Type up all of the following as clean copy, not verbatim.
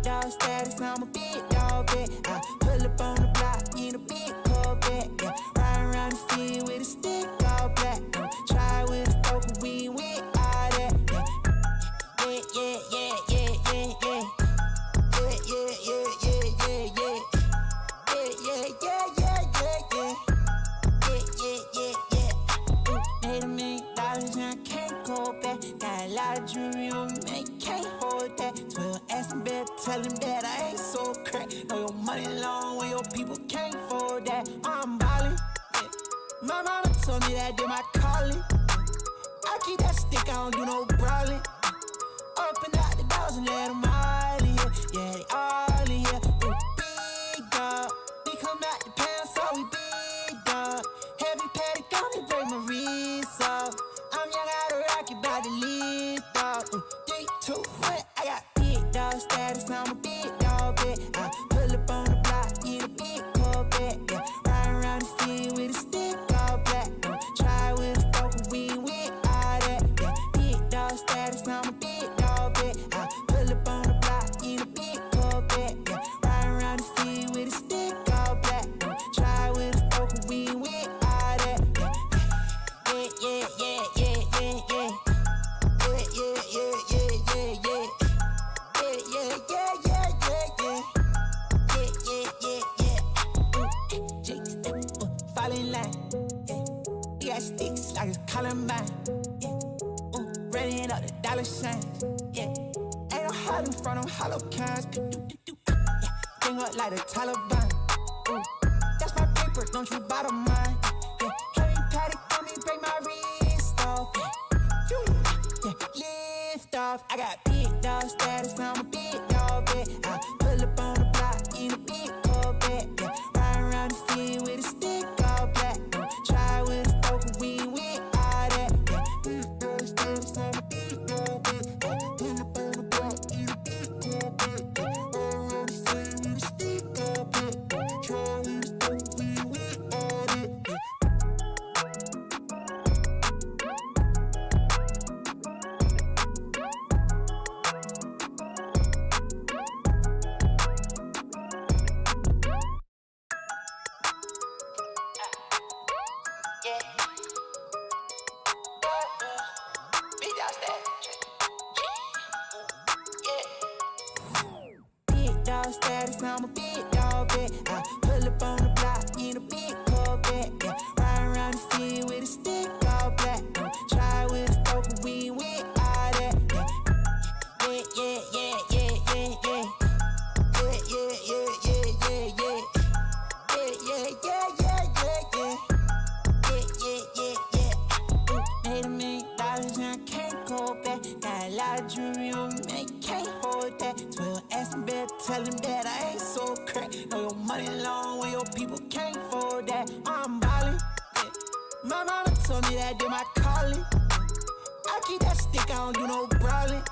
big dog status, I'm a big dog vet. I pull up on the block in a big Corvette. Yeah, riding around the field with a stick all black. Try with a spoken weed with all that. Yeah, yeah, yeah, yeah, yeah, yeah. Yeah, yeah, yeah, yeah, yeah, yeah. Yeah, yeah, yeah, yeah, yeah, yeah. Yeah, yeah, yeah, yeah. Made $1 million and I can't go back. Got a lot of jewelry on me, man, you can't hold that. 12 asking better, tell him that I ain't so crack. Know your money long when your people can't afford that. I'm ballin', yeah. My mama told me that did my calling. I keep that stick, I don't do no brawling. Open out the doors and let them all in here. Yeah, they all in here. Ooh, big dog. We come out the pound, so we big dog. Heavy paddock on me, break my wrist off. I'm young out of rocket, about to lead dog. 3, 2, 1, I got big dog status, I'm a big dog vet. I pull up on the block in a big Corvette. Yeah, riding around the field with a stick all black. Try with a spoken weed with all that. Yeah, big dog status, I'm a big dog vet. I pull up on the block in a big Corvette. Yeah, riding around the field with a stick all black. Try with a spoken weed with all that. Yeah, yeah, yeah, yeah, yeah, yeah. Yeah, yeah, yeah, yeah, yeah, yeah. Yeah, yeah, yeah, yeah, yeah, yeah. Yeah, yeah, yeah, yeah. Fall in line. Yeah. We got sticks like it's Columbine. Yeah. Running up the dollar signs. Yeah. Ain't no hiding from them hollow cans. Yeah. Bring up like the Taliban. Ooh. That's my paper, don't you bottom mine. Yeah. Heavy paddock on me, break my wrist off. Yeah. Lift off. I got big dog status, I'm a big dog vet. I pull up on the block in a big Corvette. Yeah. Riding around the field with a stick all black. Try with a spoken weed with all that. Yeah. Big dog status, I'm a big dog vet. I pull up on the block in a big Corvette. Yeah. Riding around the field with a stick all black. Try with a spoken weed with all that. Yeah. Big dog status, I'm a big dog vet. I pull up on the block in a big Corvette. Yeah, riding around the field with a stick all black. Try with a spoken weed with all that. Yeah, yeah, yeah, yeah, yeah, yeah. Yeah, yeah, yeah, yeah, yeah, yeah. Yeah, yeah, yeah, yeah, yeah, yeah. Yeah, yeah, yeah, yeah. Made $1 million and I can't go back. Got a lot of jewelry on me, man, you can't hold that. 12 asking better, tell him that I ain't so crack. Know your money long when your people can't afford that. I'm ballin', yeah. My mama told me that did my calling. I keep that stick, I don't do no brawling.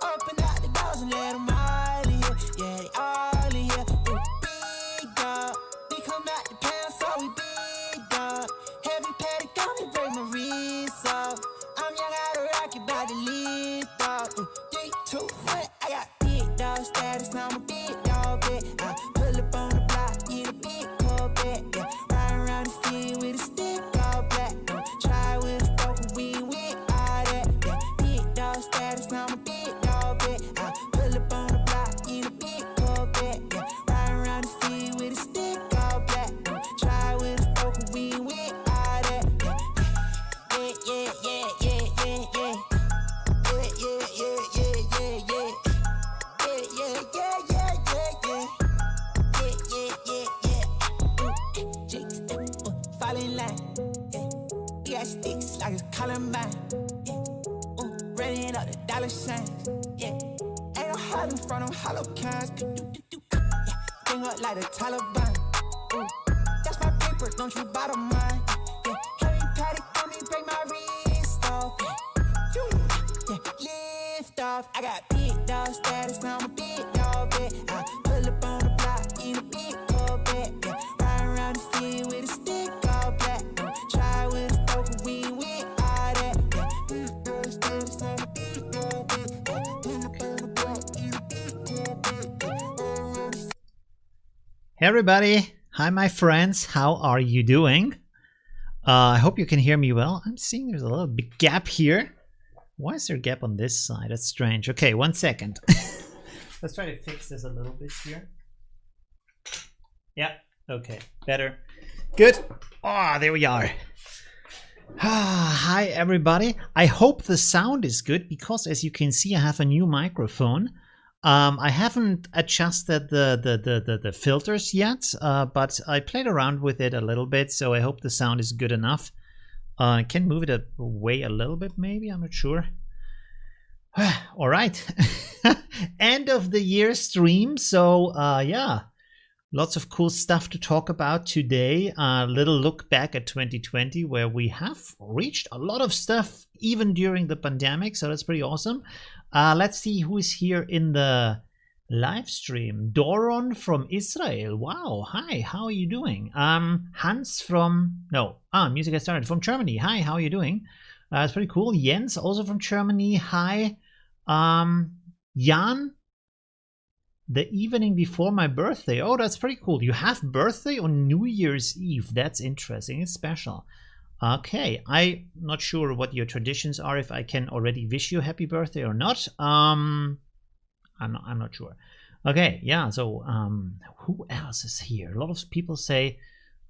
Open out the doors and let them all in here. Yeah, they all in here. Ooh, big dog. We come out the pound, so we big dog. Heavy paddock on me, break my wrist off. I'm young out of rocket, about to lead dog. 3, 2, 1, I got big dog status, I'm a big dog vet. I pull up on the block in a big Corvette. Yeah, riding around the field with a stick all black. Try with a spoken weed with all that. Yeah, big dog status, I'm a big dog vet. I pull up on the block in a big Corvette. Yeah, riding around the field with a stick all black. Try with a spoken weed with all that. Yeah, yeah, yeah, yeah, yeah, yeah. Yeah, yeah, yeah, yeah, yeah, yeah. Yeah, yeah, yeah, yeah, yeah, yeah. Yeah, yeah, yeah, yeah. Jakes, fall in line. Yeah. We got sticks like it's Columbine. Yeah. Running up the dollar signs. Yeah. Ain't no hiding from them hollow cans. Yeah. Bring up like the Taliban. Ooh. That's my paper, don't you bottom mine. Yeah. Heavy paddock on me, break my wrist off. Yeah. Lift off. I got big dog status, I'm a big dog vet. I pull up on the block in a big Corvette. Yeah. Riding around the field with a stick all black. Try with a spoken weed with all that. Yeah. Big dog status, I'm a big dog vet. I pull up on the block in a big Corvette. Hey everybody, hi my friends, how are you doing? I hope you can hear me well. I'm seeing there's a little big gap here. Why is there a gap on this side? That's strange. Okay, 1 second. Let's try to fix this a little bit here. Yeah, okay, better. Good. Ah, there we are. Hi everybody. I hope the sound is good because as you can see I have a new microphone. I haven't adjusted the filters yet, but I played around with it a little bit, so I hope the sound is good enough. I can move it away a little bit, maybe, I'm not sure. All right, end of the year stream, so yeah, lots of cool stuff to talk about today. A little look back at 2020, where we have reached a lot of stuff even during the pandemic, so that's pretty awesome. Let's see who is here in the live stream. Doron from Israel. Wow. Hi, how are you doing? Hans from... No. Music has started. From Germany. Hi, how are you doing? It's pretty cool. Jens, also from Germany. Hi. Jan, the evening before my birthday. Oh, that's pretty cool. You have birthday on New Year's Eve. That's interesting. It's special. Okay, I'm not sure what your traditions are, if I can already wish you happy birthday or not. I'm not sure. Okay, yeah, so who else is here? A lot of people say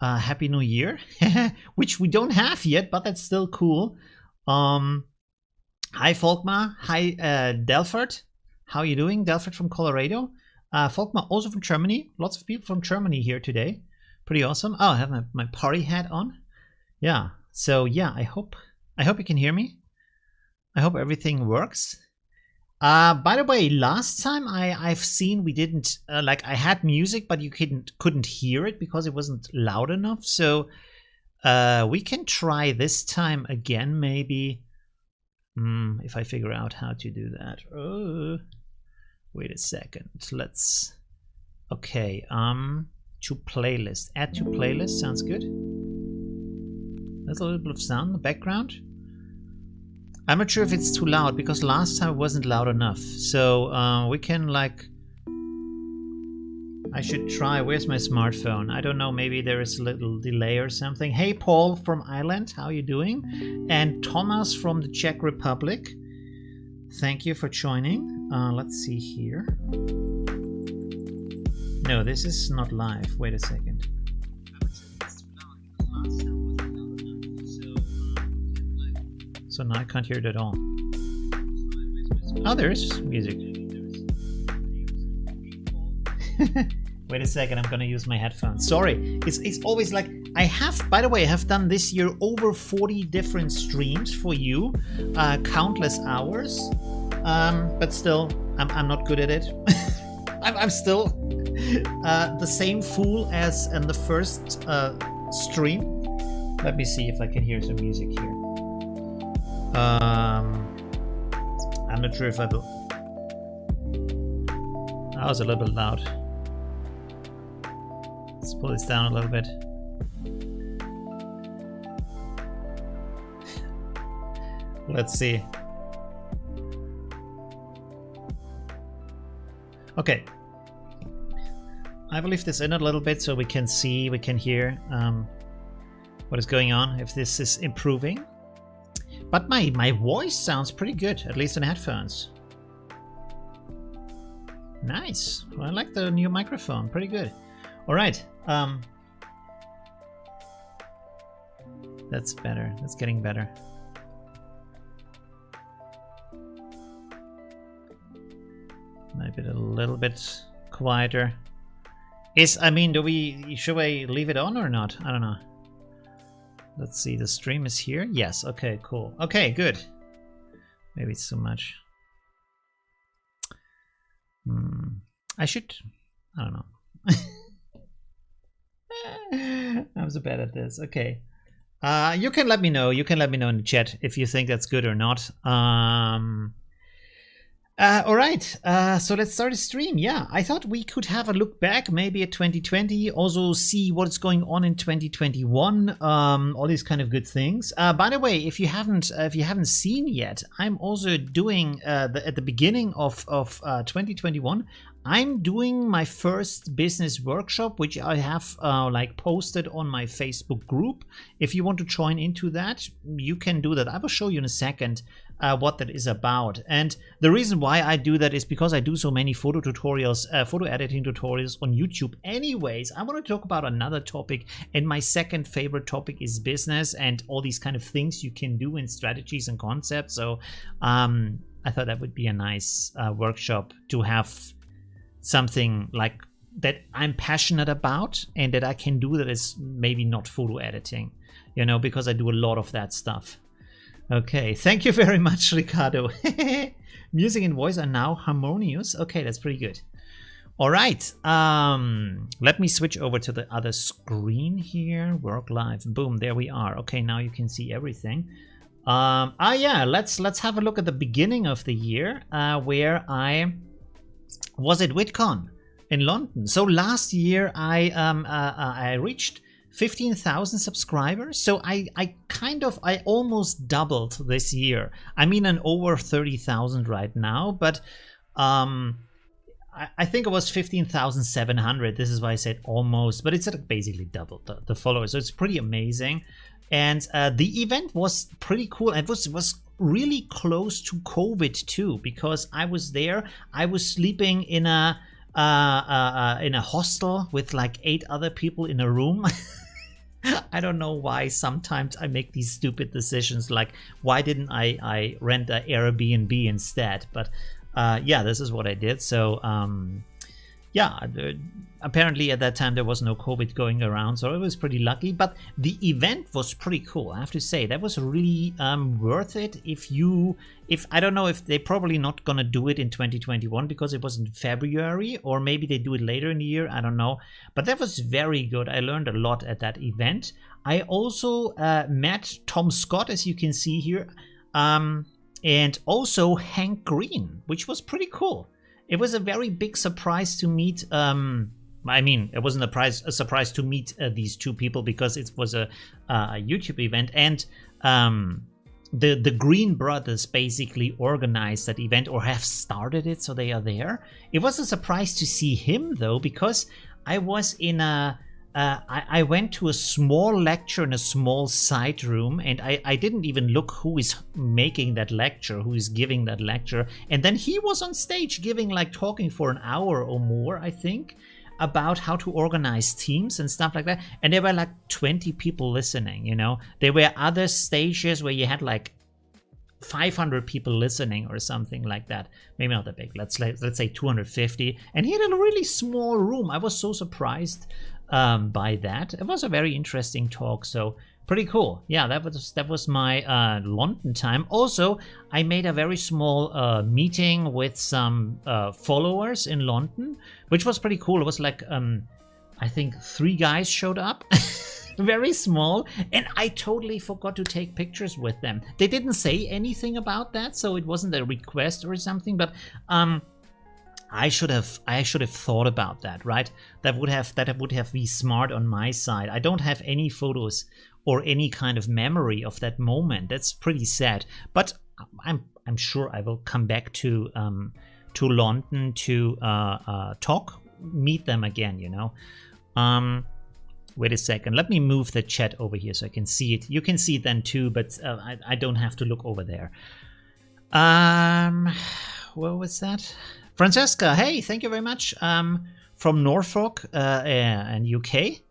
Happy New Year, which we don't have yet, but that's still cool. Hi Volkmar, hi Delfert. How are you doing? Delfert from Colorado. Volkmar also from Germany. Lots of people from Germany here today. Pretty awesome. Oh, I have my party hat on. Yeah, so yeah, I hope you can hear me. I hope everything works. By the way, last time I've seen we didn't like I had music, but you couldn't hear it because it wasn't loud enough. So we can try this time again, maybe. If I figure out how to do that. Oh, wait a second. Let's. Okay. To playlist. Add to playlist sounds good. There's a little bit of sound in the background. I'm not sure if it's too loud because last time it wasn't loud enough. So we can like... I should try. Where's my smartphone? I don't know. Maybe there is a little delay or something. Hey, Paul from Ireland. How are you doing? And Thomas from the Czech Republic. Thank you for joining. Let's see here. No, this is not live. Wait a second. So now I can't hear it at all. Oh, there's music. Wait a second, I'm gonna use my headphones. Sorry, it's always like I have. By the way, I have done this year over 40 different streams for you, countless hours. But still, I'm not good at it. I'm still the same fool as in the first stream. Let me see if I can hear some music here. I'm not sure if I will. That was a little bit loud. Let's pull this down a little bit. Let's see. Okay. I will leave this in a little bit so we can see, we can hear what is going on, if this is improving. But my voice sounds pretty good, at least in headphones. Nice. Well, I like the new microphone. Pretty good. All right. That's better. That's getting better. Maybe a little bit quieter. Should I leave it on or not? I don't know. Let's see, the stream is here. Yes, okay, cool. Okay, good. Maybe it's too much. I don't know. I'm so bad at this. Okay. You can let me know. You can let me know in the chat if you think that's good or not. All right, so let's start a stream. Yeah, I thought we could have a look back maybe at 2020, also see what's going on in 2021, all these kind of good things. By the way, if you haven't seen yet, I'm also doing at the beginning of 2021. I'm doing my first business workshop, which I have like posted on my Facebook group. If you want to join into that, you can do that. I will show you in a second what that is about. And the reason why I do that is because I do so many photo tutorials, photo editing tutorials on YouTube. Anyways, I want to talk about another topic, and my second favorite topic is business and all these kind of things you can do in strategies and concepts. So I thought that would be a nice workshop to have something like that I'm passionate about and that I can do that is maybe not photo editing, you know, because I do a lot of that stuff. Okay, thank you very much, Ricardo. Music and voice are now harmonious. Okay, that's pretty good. All right, let me switch over to the other screen here. Work live, boom, there we are. Okay, now you can see everything. Yeah, let's have a look at the beginning of the year where I was at VidCon in London. So last year I reached 15,000 subscribers. So I almost doubled this year. I mean, I'm over 30,000 right now, but I think it was 15,700. This is why I said almost, but it's basically doubled the followers. So it's pretty amazing. And the event was pretty cool. It was really close to COVID too, because I was there. I was sleeping in a hostel with like 8 other people in a room. I don't know why sometimes I make these stupid decisions, like why didn't I rent an Airbnb instead? But yeah, this is what I did. So yeah, apparently at that time there was no COVID going around, so it was pretty lucky. But the event was pretty cool, I have to say. That was really worth it. If I don't know if they're probably not gonna do it in 2021 because it was in February, or maybe they do it later in the year, I don't know. But that was very good. I learned a lot at that event. I also met Tom Scott, as you can see here, and also Hank Green, which was pretty cool. It was a very big surprise to meet. I mean, it wasn't a surprise to meet these two people because it was a YouTube event, and the Green Brothers basically organized that event or have started it, so they are there. It was a surprise to see him though, because I was in I went to a small lecture in a small side room, and I didn't even look who is making that lecture, who is giving that lecture. And then he was on stage talking for an hour or more, I think, about how to organize teams and stuff like that. And there were like 20 people listening, you know. There were other stages where you had like 500 people listening or something like that. Maybe not that big. Let's say 250. And he had a really small room. I was so surprised by that. It was a very interesting talk, so pretty cool. Yeah, that was my London time. Also, I made a very small meeting with some followers in London, which was pretty cool. It was like I think 3 guys showed up. Very small, and I totally forgot to take pictures with them. They didn't say anything about that, so it wasn't a request or something, but I should have thought about that, right? That would have been smart on my side. I don't have any photos or any kind of memory of that moment. That's pretty sad. But I'm sure I will come back to London to meet them again. You know. Wait a second. Let me move the chat over here so I can see it. You can see it then too, but I don't have to look over there. What was that? Francesca, hey, thank you very much. From Norfolk and UK.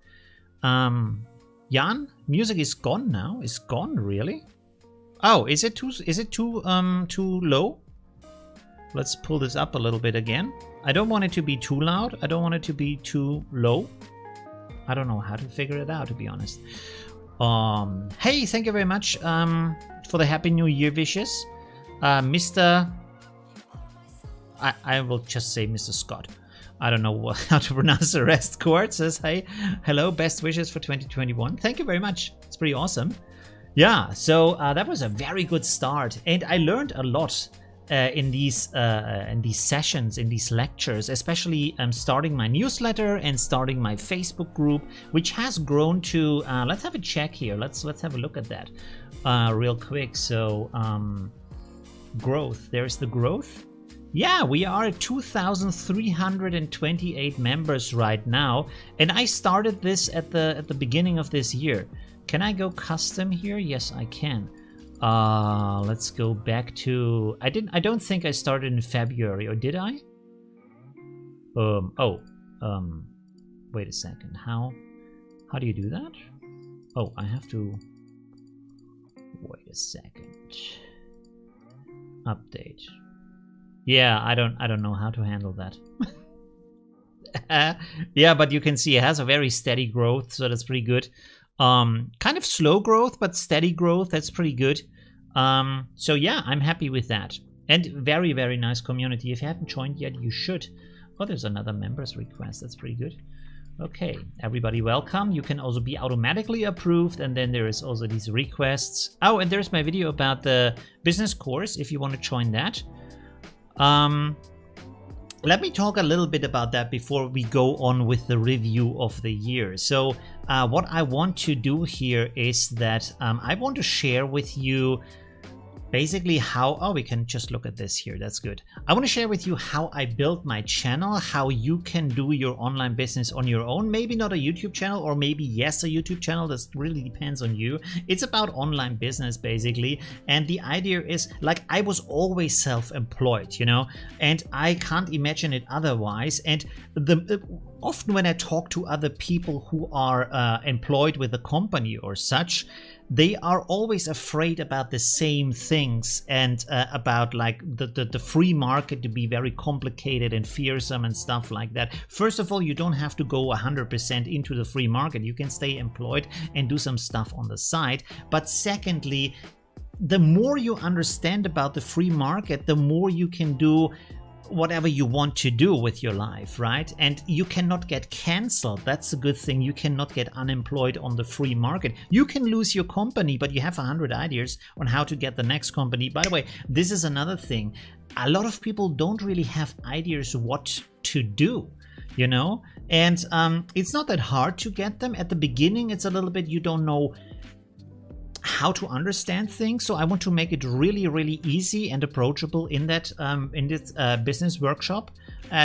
Jan, music is gone now. It's gone, really? Oh, is it too low? Let's pull this up a little bit again. I don't want it to be too loud. I don't want it to be too low. I don't know how to figure it out, to be honest. Hey, thank you very much for the Happy New Year wishes. Mr. I will just say Mr. Scott. I don't know how to pronounce the rest. Court says, hey, hello, best wishes for 2021. Thank you very much. It's pretty awesome. Yeah, so that was a very good start. And I learned a lot in these sessions, in these lectures, especially starting my newsletter and starting my Facebook group, which has grown to let's have a check here. Let's have a look at that real quick. So growth, there's the growth. Yeah, we are at 2,328 members right now, and I started this at the beginning of this year. Can I go custom here? Yes, I can. Let's go back to... I don't think I started in February, or did I? Wait a second. How do you do that? Oh, I have to... Wait a second. Update. Yeah, I don't know how to handle that. Yeah, but you can see it has a very steady growth, so that's pretty good. Kind of slow growth, but steady growth. That's pretty good. So yeah, I'm happy with that. And very, very nice community. If you haven't joined yet, you should. Oh, there's another members request. That's pretty good. Okay, everybody welcome. You can also be automatically approved, and then there is also these requests. Oh, and there's my video about the business course if you want to join that. Let me talk a little bit about that before we go on with the review of the year. So what I want to do here is that I want to share with you basically how... Oh, we can just look at this here. That's good. I want to share with you how I built my channel, how you can do your online business on your own. Maybe not a YouTube channel, or maybe yes, a YouTube channel. This really depends on you. It's about online business basically. And the idea is, like, I was always self-employed, you know, and I can't imagine it otherwise. And often when I talk to other people who are employed with a company or such, they are always afraid about the same things, and about like the free market to be very complicated and fearsome and stuff like that. First of all, you don't have to go 100% into the free market. You can stay employed and do some stuff on the side. But secondly, the more you understand about the free market, the more you can do whatever you want to do with your life, right? And you cannot get canceled. That's a good thing. You cannot get unemployed on the free market. You can lose your company, but you have 100 ideas on how to get the next company. By the way, this is another thing. A lot of people don't really have ideas what to do, you know? And it's not that hard to get them. At the beginning, it's a little bit, you don't know how to understand things, so I want to make it really, really easy and approachable in that in this business workshop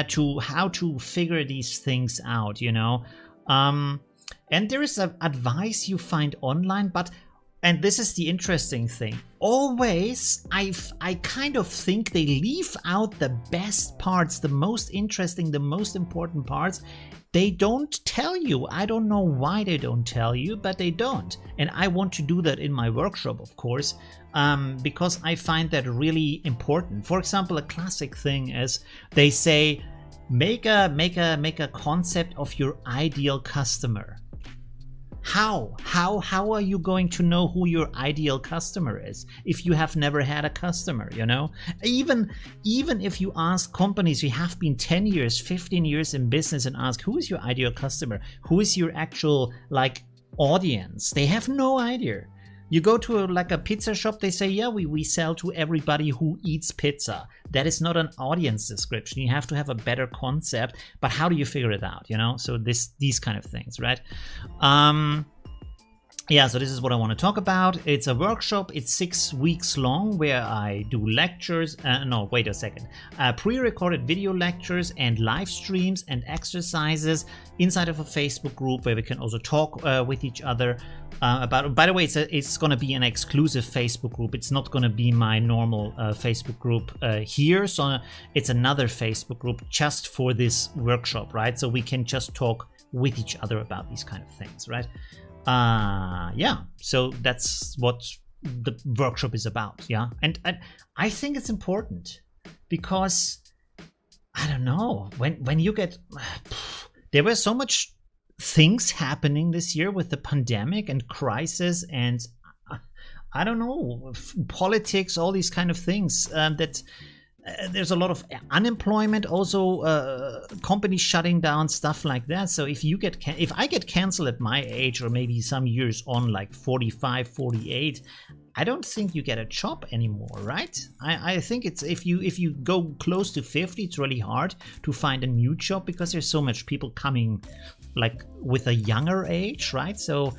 to how to figure these things out, you know. And there is advice you find online, but, and this is the interesting thing, always I kind of think they leave out the best parts, the most interesting, the most important parts. They don't tell you. I don't know why they don't tell you, but they don't. And I want to do that in my workshop, of course, because I find that really important. For example, a classic thing is they say, make a concept of your ideal customer. How are you going to know who your ideal customer is if you have never had a customer, you know? Even if you ask companies who have been 10 years, 15 years in business and ask, who is your ideal customer? Who is your actual, like, audience? They have no idea. You go to a pizza shop, they say, yeah, we sell to everybody who eats pizza. That is not an audience description. You have to have a better concept, but how do you figure it out, you know? So these kind of things, right? Yeah, so this is what I want to talk about. It's a workshop. It's 6 weeks long where I do lectures. No, wait a second. Pre-recorded video lectures and live streams and exercises inside of a Facebook group where we can also talk with each other about. By the way, it's going to be an exclusive Facebook group. It's not going to be my normal Facebook group here. So it's another Facebook group just for this workshop, right? So we can just talk with each other about these kind of things, right? Yeah, so that's what the workshop is about, yeah. And I think it's important because, I don't know, when you get, there were so much things happening this year with the pandemic and crisis and, I don't know, politics, all these kind of things that... there's a lot of unemployment, also companies shutting down, stuff like that. So if I get canceled at my age, or maybe some years on, like 45, 48, I don't think you get a job anymore, right? I think it's if you go close to 50, it's really hard to find a new job because there's so much people coming like with a younger age, right? So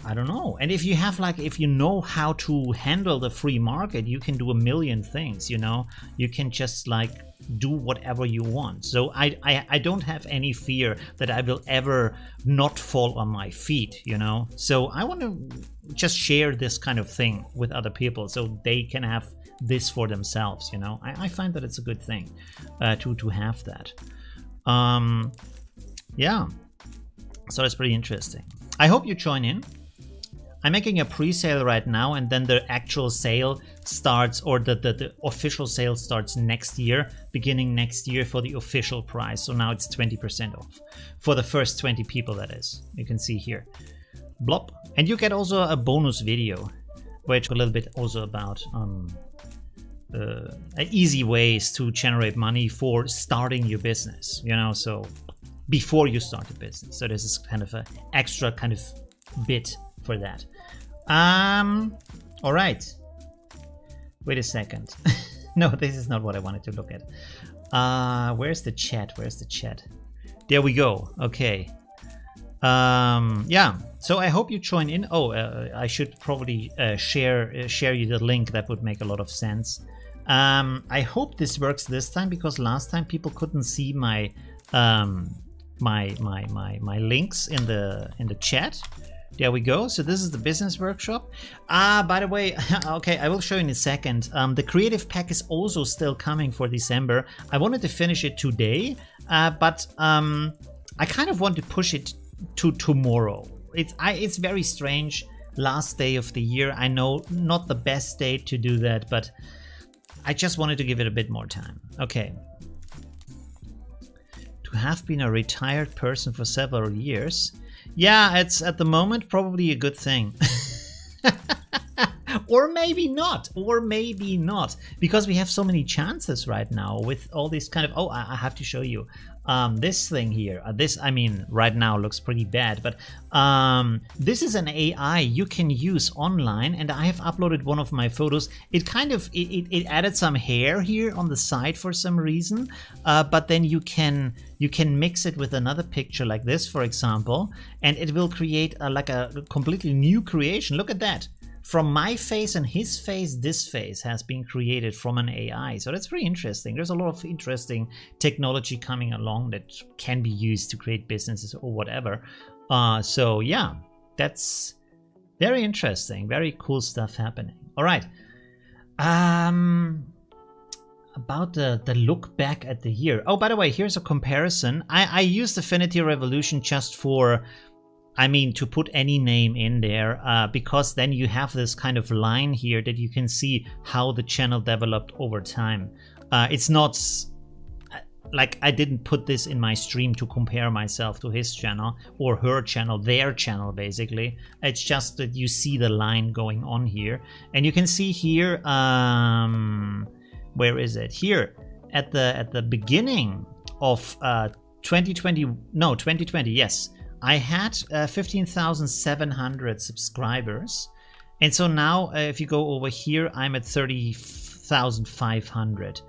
I don't know. And if you have like, if you know how to handle the free market, you can do a million things, you know. You can just like do whatever you want. So I don't have any fear that I will ever not fall on my feet, you know. So I want to just share this kind of thing with other people so they can have this for themselves, you know. I find that it's a good thing to have that. Yeah, so it's pretty interesting. I hope you join in. I'm making a pre-sale right now, and then the actual sale starts, or the official sale starts next year, beginning next year for the official price. So now it's 20% off for the first 20 people, that is. You can see here. Blop. And you get also a bonus video, which a little bit also about easy ways to generate money for starting your business, you know, so before you start a business. So this is kind of an extra kind of bit for that. All right. Wait a second. No, this is not what I wanted to look at. Where's the chat? Where's the chat? There we go. Okay. Yeah. So I hope you join in. Oh, I should probably share you the link. That would make a lot of sense. I hope this works this time, because last time people couldn't see my my links in the chat. There we go. So this is the business workshop. By the way, okay, I will show you in a second. The creative pack is also still coming for December. I wanted to finish it today, but I kind of want to push it to tomorrow. It's very strange. Last day of the year. I know, not the best day to do that, but I just wanted to give it a bit more time. Okay. To have been a retired person for several years. Yeah, it's at the moment probably a good thing. Or maybe not, because we have so many chances right now with all these kind of, oh, I have to show you this thing here. This, I mean, right now looks pretty bad, but this is an AI you can use online, and I have uploaded one of my photos. It kind of, it added some hair here on the side for some reason, but then you can mix it with another picture like this, for example, and it will create like a completely new creation. Look at that. From my face and his face, this face has been created from an AI. So that's pretty interesting. There's a lot of interesting technology coming along that can be used to create businesses or whatever. So yeah, that's very interesting. Very cool stuff happening. All right. About the look back at the year. Oh, by the way, here's a comparison. I used Affinity Revolution just for, I mean, to put any name in there, because then you have this kind of line here that you can see how the channel developed over time. It's not like I didn't put this in my stream to compare myself to his channel or her channel, their channel basically. It's just that you see the line going on here, and you can see here, where is it? Here at the beginning of 2020, yes. I had 15,700 subscribers, and so now if you go over here, I'm at 30,500.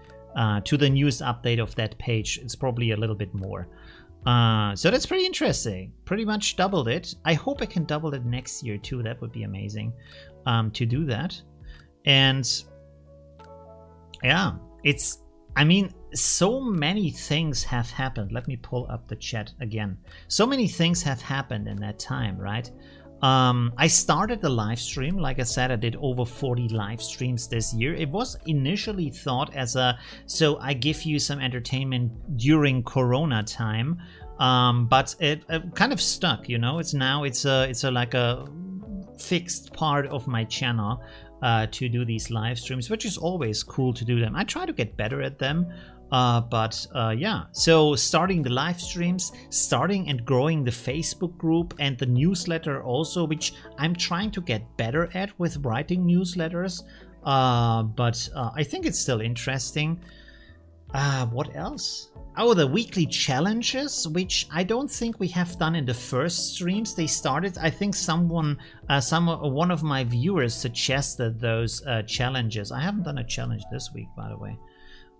To the newest update of that page, it's probably a little bit more. So that's pretty interesting. Pretty much doubled it. I hope I can double it next year too. That would be amazing to do that. And yeah, it's, I mean, so many things have happened. Let me pull up the chat again. So many things have happened in that time, right? I started the live stream. Like I said, I did over 40 live streams this year. It was initially thought as a, so I give you some entertainment during Corona time, but it kind of stuck, you know. It's now, it's a like a fixed part of my channel. To do these live streams, which is always cool to do them. I try to get better at them, but yeah. So starting the live streams, starting and growing the Facebook group and the newsletter also, which I'm trying to get better at with writing newsletters, but I think it's still interesting. What else Oh, the weekly challenges, which I don't think we have done in the first streams. They started, I think one of my viewers suggested those challenges. I haven't done a challenge this week, by the way.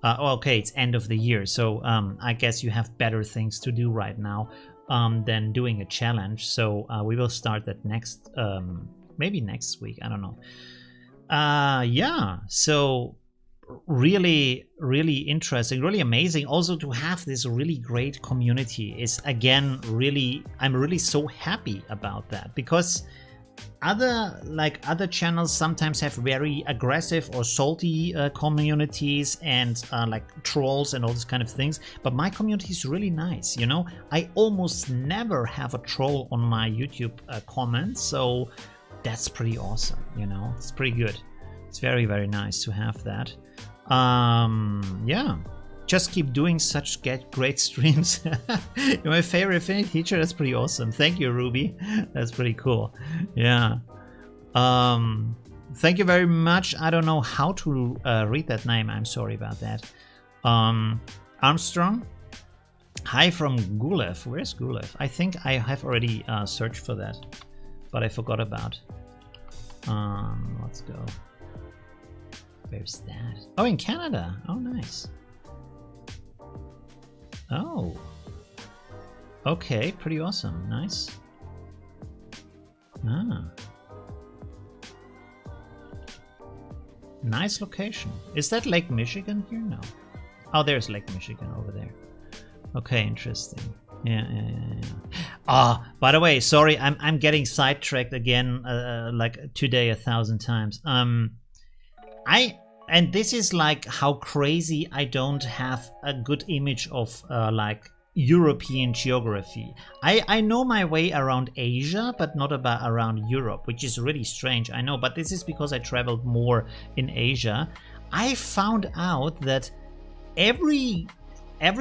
Okay, it's end of the year, so I guess you have better things to do right now than doing a challenge. So we will start that next, maybe next week. I don't know. Yeah, so really interesting, really amazing. Also to have this really great community is, again, I'm really so happy about that, because other channels sometimes have very aggressive or salty communities and like trolls and all these kind of things, but my community is really nice, you know. I almost never have a troll on my YouTube comments, so that's pretty awesome, you know. It's pretty good. It's very nice to have that. Yeah, just keep doing such great streams. You're my favorite Affinity teacher. That's pretty awesome. Thank you, Ruby. That's pretty cool. Yeah. Thank you very much. I don't know how to read that name. I'm sorry about that. Armstrong. Hi from Gulev. Where's Gulev? I think I have already searched for that, but I forgot about. Let's go. Where's that? Oh, in Canada. Oh, nice. Oh. Okay, pretty awesome. Nice. Ah. Nice location. Is that Lake Michigan here? No. Oh, there's Lake Michigan over there. Okay, interesting. Yeah. Ah, by the way, sorry, I'm getting sidetracked again, like today 1,000 times. And this is like how crazy I don't have a good image of like European geography. I know my way around Asia, but not around Europe, which is really strange, I know, but this is because I traveled more in Asia. I found out that every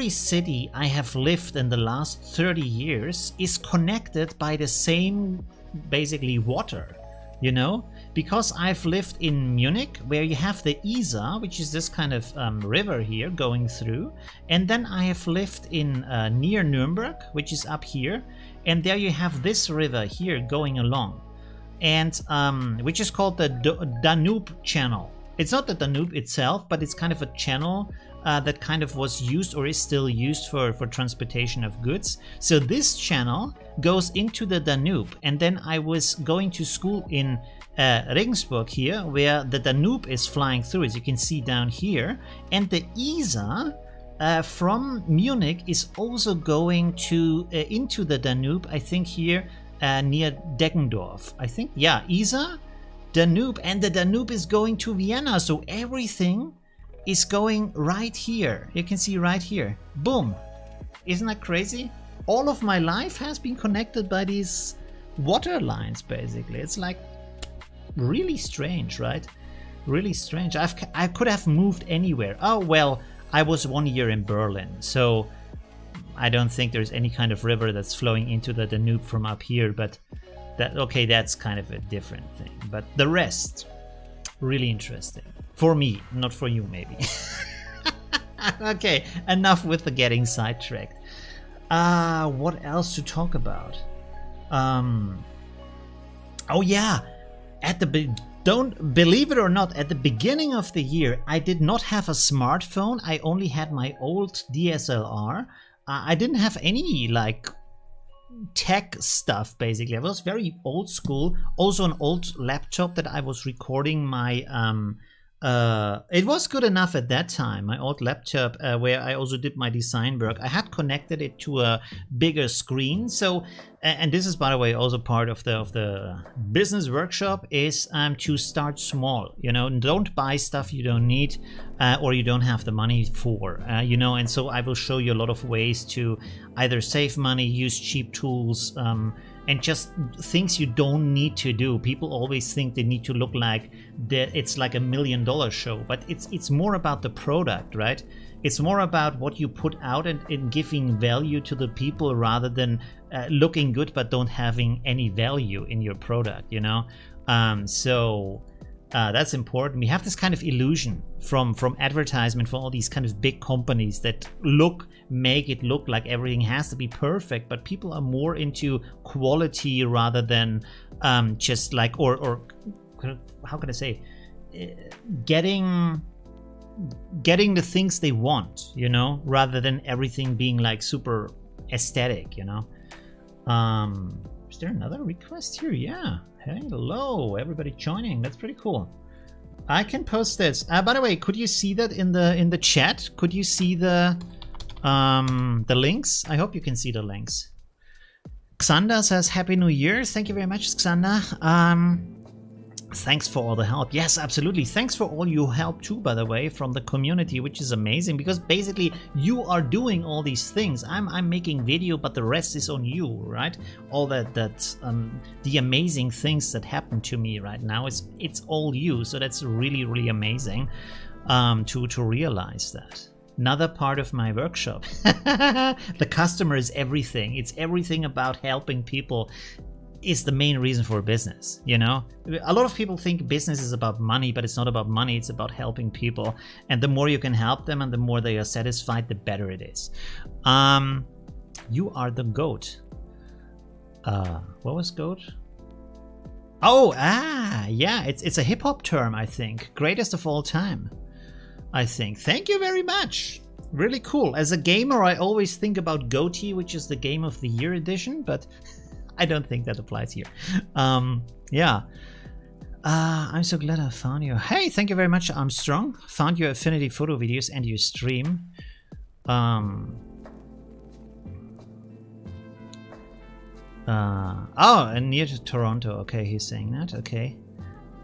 city I have lived in the last 30 years is connected by the same, basically, water, you know? Because I've lived in Munich, where you have the Isar, which is this kind of river here going through, and then I have lived in near Nuremberg, which is up here, and there you have this river here going along, and which is called the Danube Channel. It's not the Danube itself, but it's kind of a channel that kind of was used or is still used for transportation of goods. So this channel goes into the Danube, and then I was going to school in Regensburg here, where the Danube is flying through, as you can see down here, and the Isar from Munich is also going to into the Danube, I think here near Deggendorf. I think, yeah, Isar, Danube, and the Danube is going to Vienna, so everything is going right here. You can see right here. Boom. Isn't that crazy? All of my life has been connected by these water lines, basically. It's like really strange, right? Really strange. I could have moved anywhere. Oh, well, I was 1 year in Berlin, so I don't think there's any kind of river that's flowing into the Danube from up here, but that's kind of a different thing. But the rest, really interesting. For me, not for you, maybe. Okay, enough with the getting sidetracked. What else to talk about? Oh yeah, don't believe it or not, at the beginning of the year, I did not have a smartphone. I only had my old DSLR. I didn't have any like tech stuff, basically. I was very old school. Also an old laptop that I was recording my it was good enough at that time, my old laptop, where I also did my design work. I had connected it to a bigger screen. So, and this is, by the way, also part of the business workshop, is to start small. You know, don't buy stuff you don't need or you don't have the money for. You know, and so I will show you a lot of ways to either save money, use cheap tools, and just things you don't need to do. People always think they need to look like that it's like $1 million show, but it's more about the product, right? It's more about what you put out and giving value to the people, rather than looking good but don't having any value in your product, you know? So That's important. We have this kind of illusion from advertisement for all these kind of big companies that make it look like everything has to be perfect, but people are more into quality rather than just like or how can I say, getting the things they want, you know, rather than everything being like super aesthetic, you know. Is there another request here? Yeah. Hey, hello, everybody joining. That's pretty cool. I can post this. By the way, could you see that in the chat? Could you see the links? I hope you can see the links. Xander says Happy New Year. Thank you very much, Xander. Thanks for all the help. Yes, absolutely. Thanks for all your help too, by the way, from the community, which is amazing because basically you are doing all these things. I'm making video, but the rest is on you, right? All that's the amazing things that happen to me right now it's all you. So that's really, really amazing to realize that. Another part of my workshop. The customer is everything. It's everything about helping people. Is the main reason for a business, you know? A lot of people think business is about money, but it's not about money, it's about helping people. And the more you can help them and the more they are satisfied, the better it is. You are the GOAT. What was GOAT? Oh, yeah, it's a hip-hop term, I think. Greatest of all time, I think. Thank you very much. Really cool. As a gamer, I always think about GOATY, which is the Game of the Year edition, but I don't think that applies here. Yeah. I'm so glad I found you. Hey, thank you very much, Armstrong. Found your Affinity photo videos and your stream. Oh, and near to Toronto. Okay, he's saying that. Okay.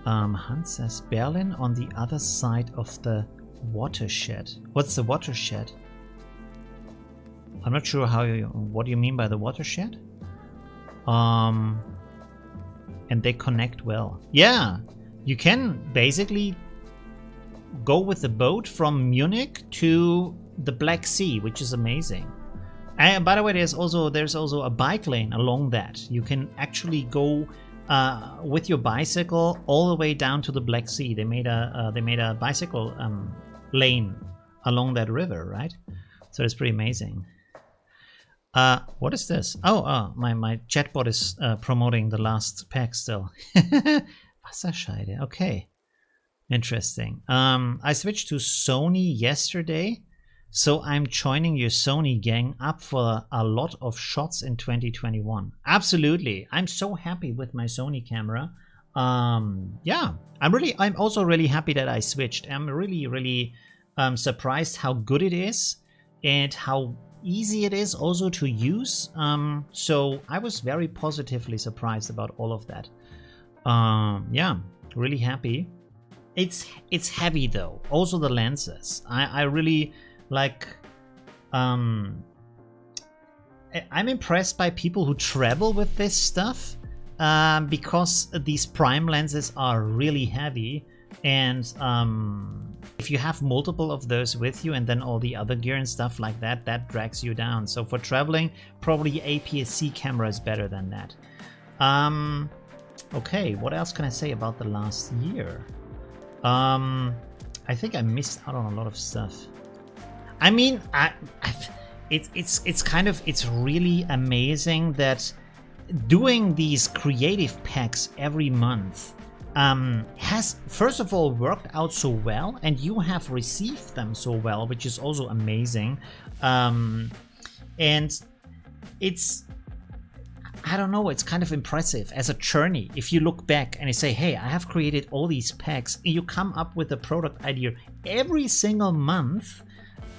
Hans says Berlin on the other side of the watershed. What's the watershed? I'm not sure what do you mean by the watershed? And they connect well. Yeah, you can basically go with the boat from Munich to the Black Sea, which is amazing. And by the way, there's also a bike lane along that. You can actually go with your bicycle all the way down to the Black Sea. They made a bicycle lane along that river, right? So it's pretty amazing. What is this? Oh, my chatbot is promoting the last pack still. Wasserscheide. Okay. Interesting. I switched to Sony yesterday, so I'm joining your Sony gang up for a lot of shots in 2021. Absolutely. I'm so happy with my Sony camera. Yeah, I'm also really happy that I switched. I'm really surprised how good it is and how easy it is also to use. So I was very positively surprised about all of that. Yeah, really happy. It's heavy though. Also the lenses. I really like. I'm impressed by people who travel with this stuff because these prime lenses are really heavy. And if you have multiple of those with you and then all the other gear and stuff like that, that drags you down. So for traveling, probably APS-C camera is better than that. Okay, what else can I say about the last year? I think I missed out on a lot of stuff. I mean, it's really amazing that doing these creative packs every month has first of all worked out so well, and you have received them so well, which is also amazing. And it's, I don't know, it's kind of impressive as a journey. If you look back and you say, hey, I have created all these packs, and you come up with a product idea every single month,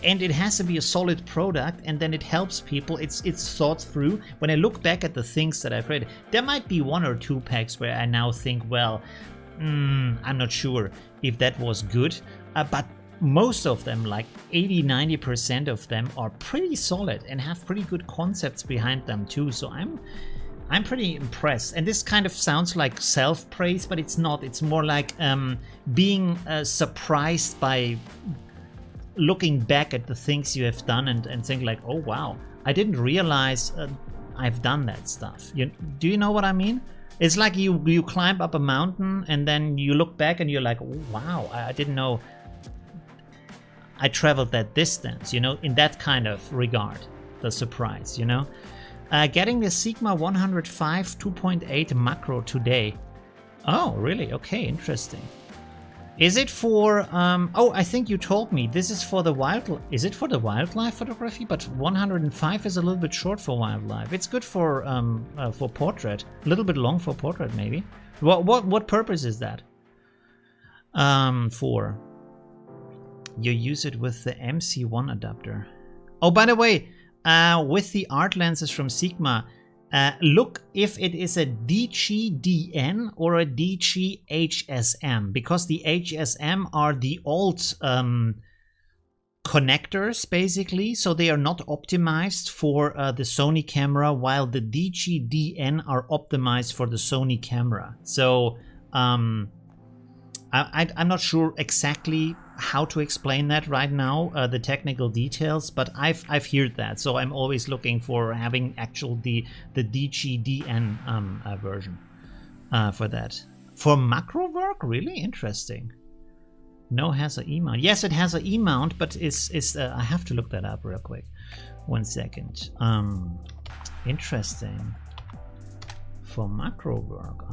and it has to be a solid product, and then it helps people. It's thought through. When I look back at the things that I've created, there might be one or two packs where I now think, well, I'm not sure if that was good, but most of them, like 80-90% of them, are pretty solid and have pretty good concepts behind them too. So I'm pretty impressed. And this kind of sounds like self-praise, but it's not. It's more like being surprised by looking back at the things you have done and think like, oh wow, I didn't realize I've done that stuff. Do you know what I mean? It's like you climb up a mountain and then you look back and you're like, oh, wow, I didn't know I traveled that distance, you know, in that kind of regard, the surprise, you know. Getting the Sigma 105 2.8 macro today. Oh, really? Okay, interesting. Is it for, oh, I think you told me this is for the is it for the wildlife photography? But 105 is a little bit short for wildlife. It's good for portrait, a little bit long for portrait maybe. What purpose is that? For you use it with the MC1 adapter. Oh, by the way, with the art lenses from Sigma, look if it is a DG-DN or a DG-HSM, because the HSM are the old connectors basically, so they are not optimized for the Sony camera, while the DG-DN are optimized for the Sony camera. So I'm not sure exactly how to explain that right now, the technical details, but I've heard that, so I'm always looking for having the DG-DN version for that. For macro work, really interesting. No, has an E-mount. Yes, it has an E-mount, but it's I have to look that up real quick. 1 second. Interesting. For macro work,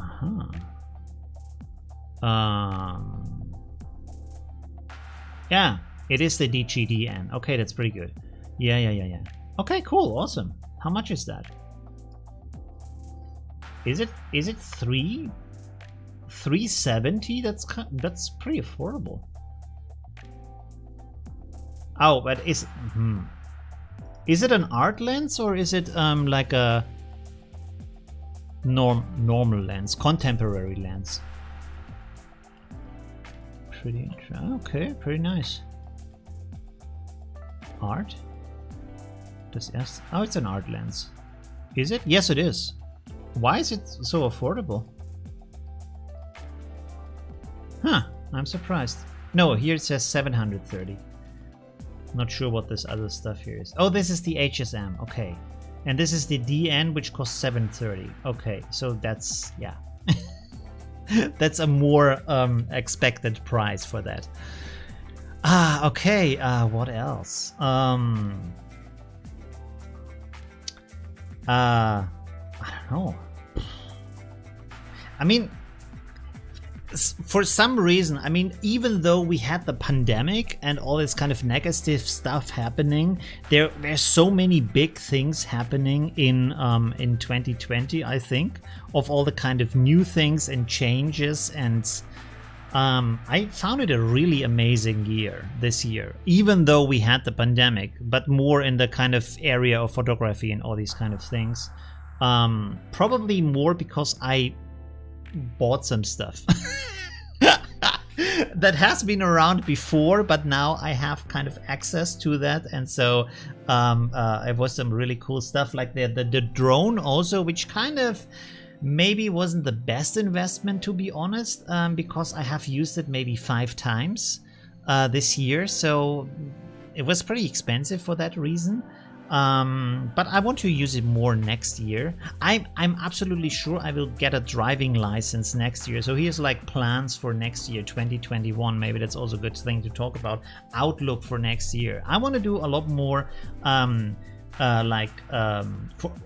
yeah, it is the DG-DN. Okay, that's pretty good. Yeah. Okay, cool, awesome. How much is that? Is it 370? That's pretty affordable. Oh, but is it an art lens or is it like a normal lens, contemporary lens? Okay, pretty nice. Art? Oh, it's an art lens. Is it? Yes, it is. Why is it so affordable? Huh, I'm surprised. No, here it says 730. Not sure what this other stuff here is. Oh, this is the HSM, okay. And this is the DN, which costs 730. Okay, so that's, yeah. That's a more expected price for that. Okay, what else? I don't know. I mean, for some reason, I mean, even though we had the pandemic and all this kind of negative stuff happening, there's so many big things happening in 2020, I think, of all the kind of new things and changes, and I found it a really amazing year this year, even though we had the pandemic, but more in the kind of area of photography and all these kind of things. Probably more because I bought some stuff that has been around before, but now I have kind of access to that, and so it was some really cool stuff like the drone also, which kind of maybe wasn't the best investment, to be honest, because I have used it maybe 5 times this year, so it was pretty expensive for that reason. But I want to use it more next year. I'm absolutely sure I will get a driving license next year. So here's like plans for next year, 2021. Maybe that's also a good thing to talk about. Outlook for next year. I want to do a lot more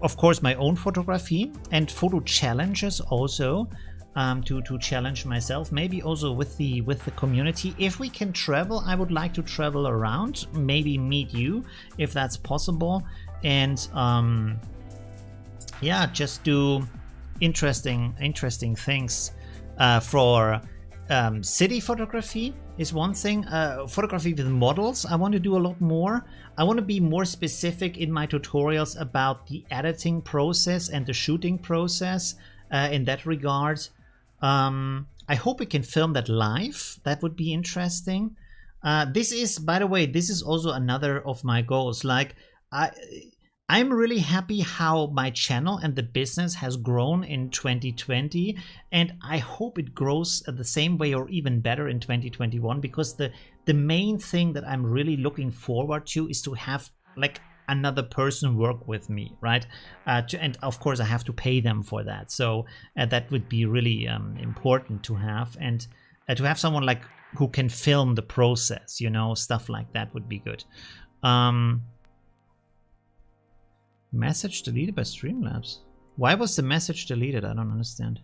of course, my own photography and photo challenges also. To challenge myself, maybe also with the community. If we can travel, I would like to travel around, maybe meet you if that's possible, and yeah, just do interesting things. For city photography is one thing. Photography with models, I want to do a lot more. I want to be more specific in my tutorials about the editing process and the shooting process in that regard. I hope we can film that live. That would be interesting. This is, by the way, this is also another of my goals. Like, I'm really happy how my channel and the business has grown in 2020, and I hope it grows the same way or even better in 2021, because the main thing that I'm really looking forward to is to have like another person work with me, right? And of course I have to pay them for that. So that would be really important to have, and to have someone like who can film the process, you know, stuff like that would be good. Message deleted by Streamlabs. Why was the message deleted? I don't understand.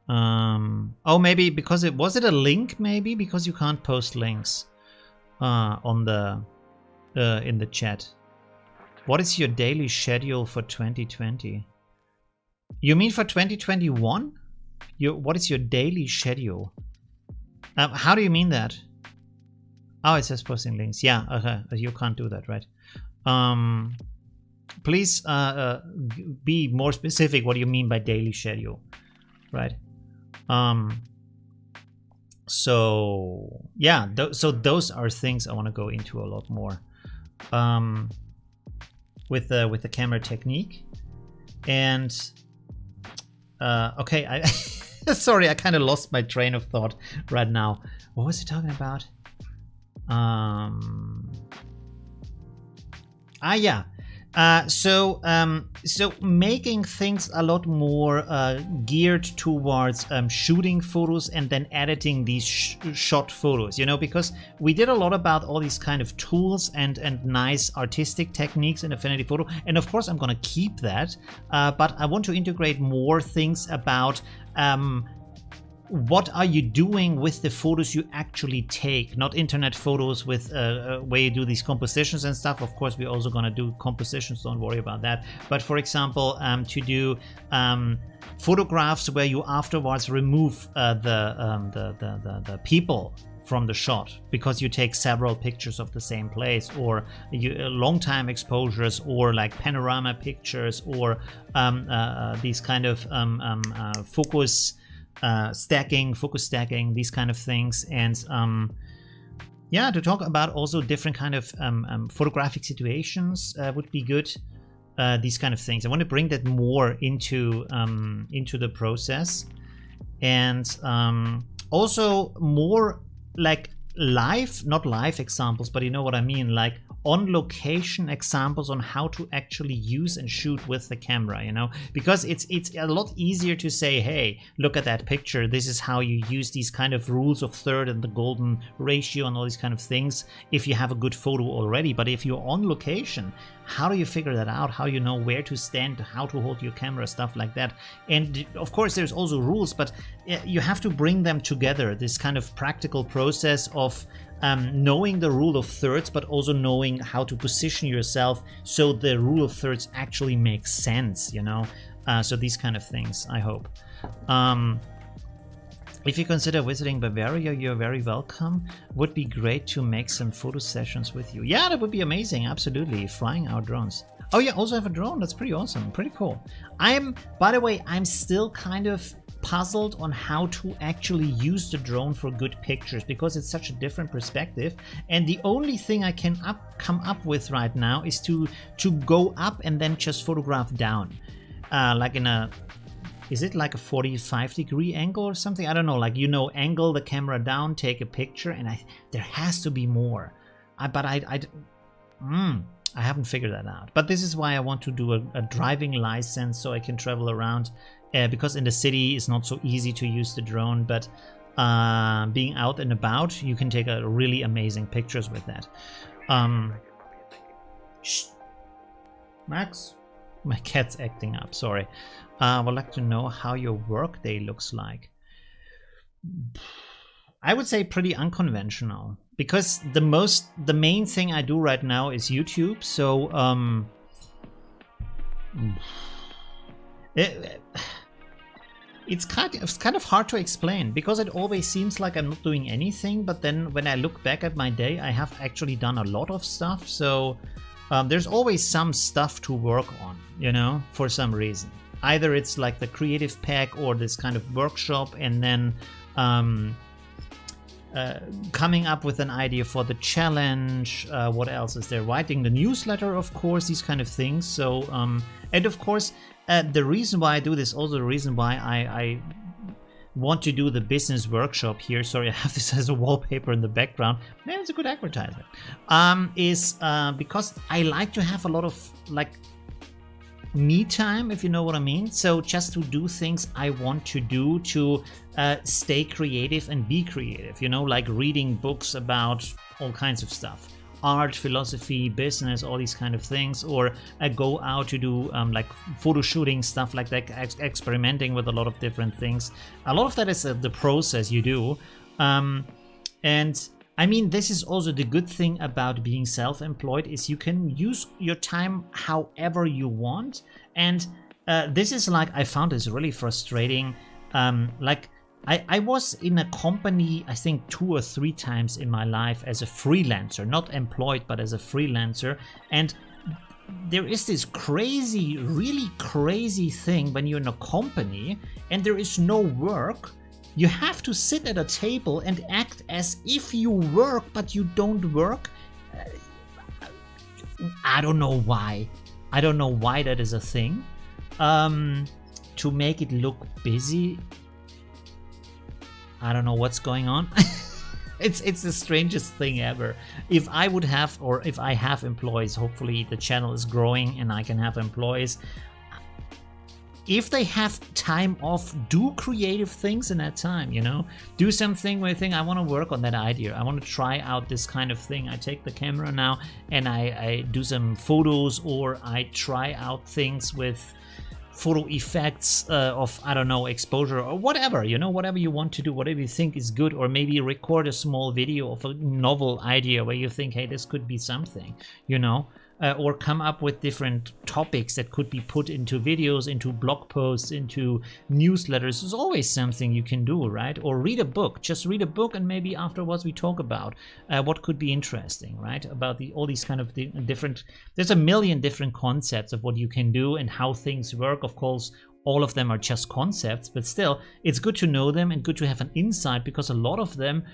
Oh, maybe because was it a link? Maybe because you can't post links on the in the chat. What is your daily schedule for 2020? You mean for 2021? What is your daily schedule? How do you mean that? Oh, it says posting links. Yeah, okay. You can't do that, right? Please be more specific. What do you mean by daily schedule, right? So yeah, so those are things I want to go into a lot more with the camera technique. And okay, I sorry, I kind of lost my train of thought right now. What was he talking about? Yeah. So making things a lot more geared towards shooting photos and then editing these shot photos, you know, because we did a lot about all these kind of tools and nice artistic techniques in Affinity Photo, and of course I'm gonna keep that, but I want to integrate more things about what are you doing with the photos you actually take, not internet photos with where you do these compositions and stuff. Of course, we're also gonna do compositions, don't worry about that. But for example, to do photographs where you afterwards remove the people from the shot because you take several pictures of the same place, or long time exposures, or like panorama pictures, or these kind of focus stacking, these kind of things. And yeah, to talk about also different kind of photographic situations would be good. These kind of things I want to bring that more into the process, and also more like not live examples, but you know what I mean, like on location examples on how to actually use and shoot with the camera, you know, because it's a lot easier to say, hey, look at that picture, this is how you use these kind of rules of third and the golden ratio and all these kind of things if you have a good photo already. But if you're on location, how do you figure that out? How you know where to stand, how to hold your camera, stuff like that. And of course there's also rules, but you have to bring them together, this kind of practical process of knowing the rule of thirds, but also knowing how to position yourself so the rule of thirds actually makes sense, you know. So these kind of things, I hope. If you consider visiting Bavaria, you're very welcome. Would be great to make some photo sessions with you. Yeah, that would be amazing. Absolutely. Flying our drones. Oh yeah, also have a drone. That's pretty awesome. Pretty cool. By the way, I'm still kind of puzzled on how to actually use the drone for good pictures, because it's such a different perspective, and the only thing I can come up with right now is to go up and then just photograph down, like in a, is it like a 45-degree angle or something? I don't know, like, you know, angle the camera down, take a picture, and there has to be more, but I haven't figured that out. But this is why I want to do a driving license so I can travel around. Because in the city it's not so easy to use the drone, but being out and about, you can take a really amazing pictures with that. Shh. Max, my cat's acting up, sorry. I would like to know how your work day looks like. I would say pretty unconventional, because the main thing I do right now is YouTube, so it's kind of hard to explain, because it always seems like I'm not doing anything, but then when I look back at my day, I have actually done a lot of stuff. So there's always some stuff to work on, you know, for some reason. Either it's like the creative pack or this kind of workshop, and then coming up with an idea for the challenge. What else is there? Writing the newsletter, of course, these kind of things. So and of course, the reason why I do this, also the reason why want to do the business workshop here, sorry, I have this as a wallpaper in the background, maybe it's a good advertisement, is because I like to have a lot of like me time, if you know what I mean. So just to do things I want to do, to stay creative and be creative, you know, like reading books about all kinds of stuff, art, philosophy, business, all these kind of things, or go out to do like photo shooting, stuff like that, experimenting with a lot of different things. A lot of that is the process you do, and I mean, this is also the good thing about being self-employed, is you can use your time however you want. And this is like, I found this really frustrating. Like I was in a company, I think 2 or 3 times in my life as a freelancer, not employed, but as a freelancer. And there is this crazy, really crazy thing when you're in a company and there is no work. You have to sit at a table and act as if you work, but you don't work. I don't know why. I don't know why that is a thing. To make it look busy. I don't know what's going on. It's the strangest thing ever. If I would have, or if I have employees, hopefully the channel is growing and I can have employees. If they have time off, do creative things in that time, you know? Do something where you think, I want to work on that idea. I want to try out this kind of thing. I take the camera now and I do some photos, or I try out things with photo effects of, I don't know, exposure or whatever, you know, whatever you want to do, whatever you think is good, or maybe record a small video of a novel idea where you think, hey, this could be something, you know? Or come up with different topics that could be put into videos, into blog posts, into newsletters. There's always something you can do, right? Or read a book. Just read a book, and maybe afterwards we talk about what could be interesting, right? About all these kind of different. There's a million different concepts of what you can do and how things work. Of course, all of them are just concepts, but still, it's good to know them and good to have an insight, because a lot of them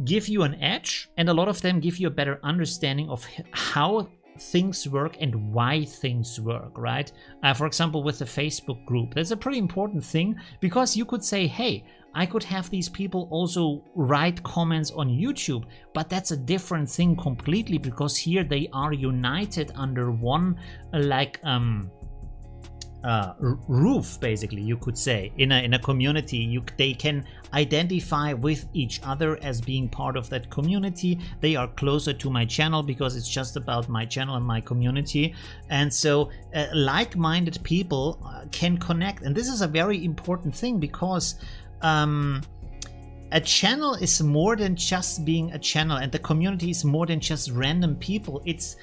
give you an edge, and a lot of them give you a better understanding of how things work and why things work, right? For example, with the Facebook group, that's a pretty important thing, because you could say, hey, I could have these people also write comments on YouTube, but that's a different thing completely, because here they are united under one roof, basically, you could say. In a community, they can identify with each other as being part of that community. They are closer to my channel because it's just about my channel and my community, and so like-minded people can connect. And this is a very important thing, because a channel is more than just being a channel, and the community is more than just random people. It's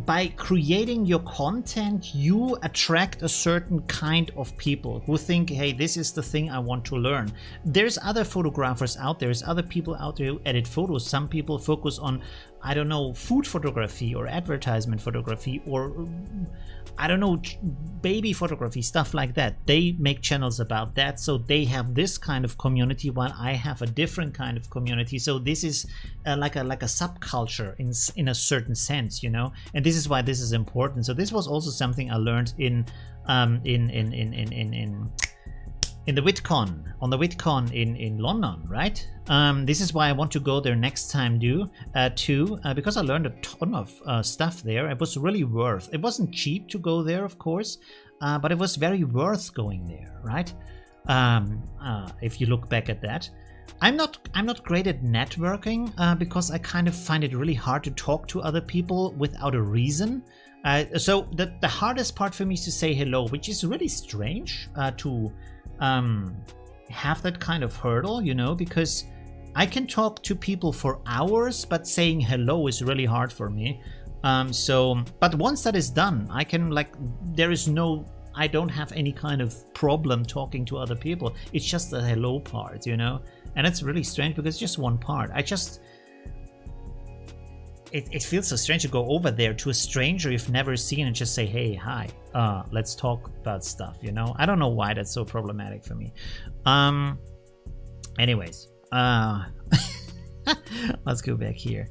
by creating your content, you attract a certain kind of people who think, hey, this is the thing I want to learn. There's other photographers out there, there's other people out there who edit photos. Some people focus on, I don't know, food photography or advertisement photography, or I don't know, baby photography, stuff like that. They make channels about that, so they have this kind of community, while I have a different kind of community. So this is like a subculture in a certain sense, you know. And this is why this is important. So this was also something I learned in the VidCon, on the VidCon in London, right? This is why I want to go there next time too, because I learned a ton of stuff there. It was really worth. It wasn't cheap to go there, of course, but it was very worth going there, right? If you look back at that. I'm not great at networking because I kind of find it really hard to talk to other people without a reason. So the hardest part for me is to say hello, which is really strange to have that kind of hurdle, you know, because I can talk to people for hours, but saying hello is really hard for me. But once that is done, I can I don't have any kind of problem talking to other people. It's just the hello part, you know, and it's really strange because it's just one part. It feels so strange to go over there to a stranger you've never seen and just say, hey, hi, let's talk about stuff, you know? I don't know why that's so problematic for me. Anyways, let's go back here.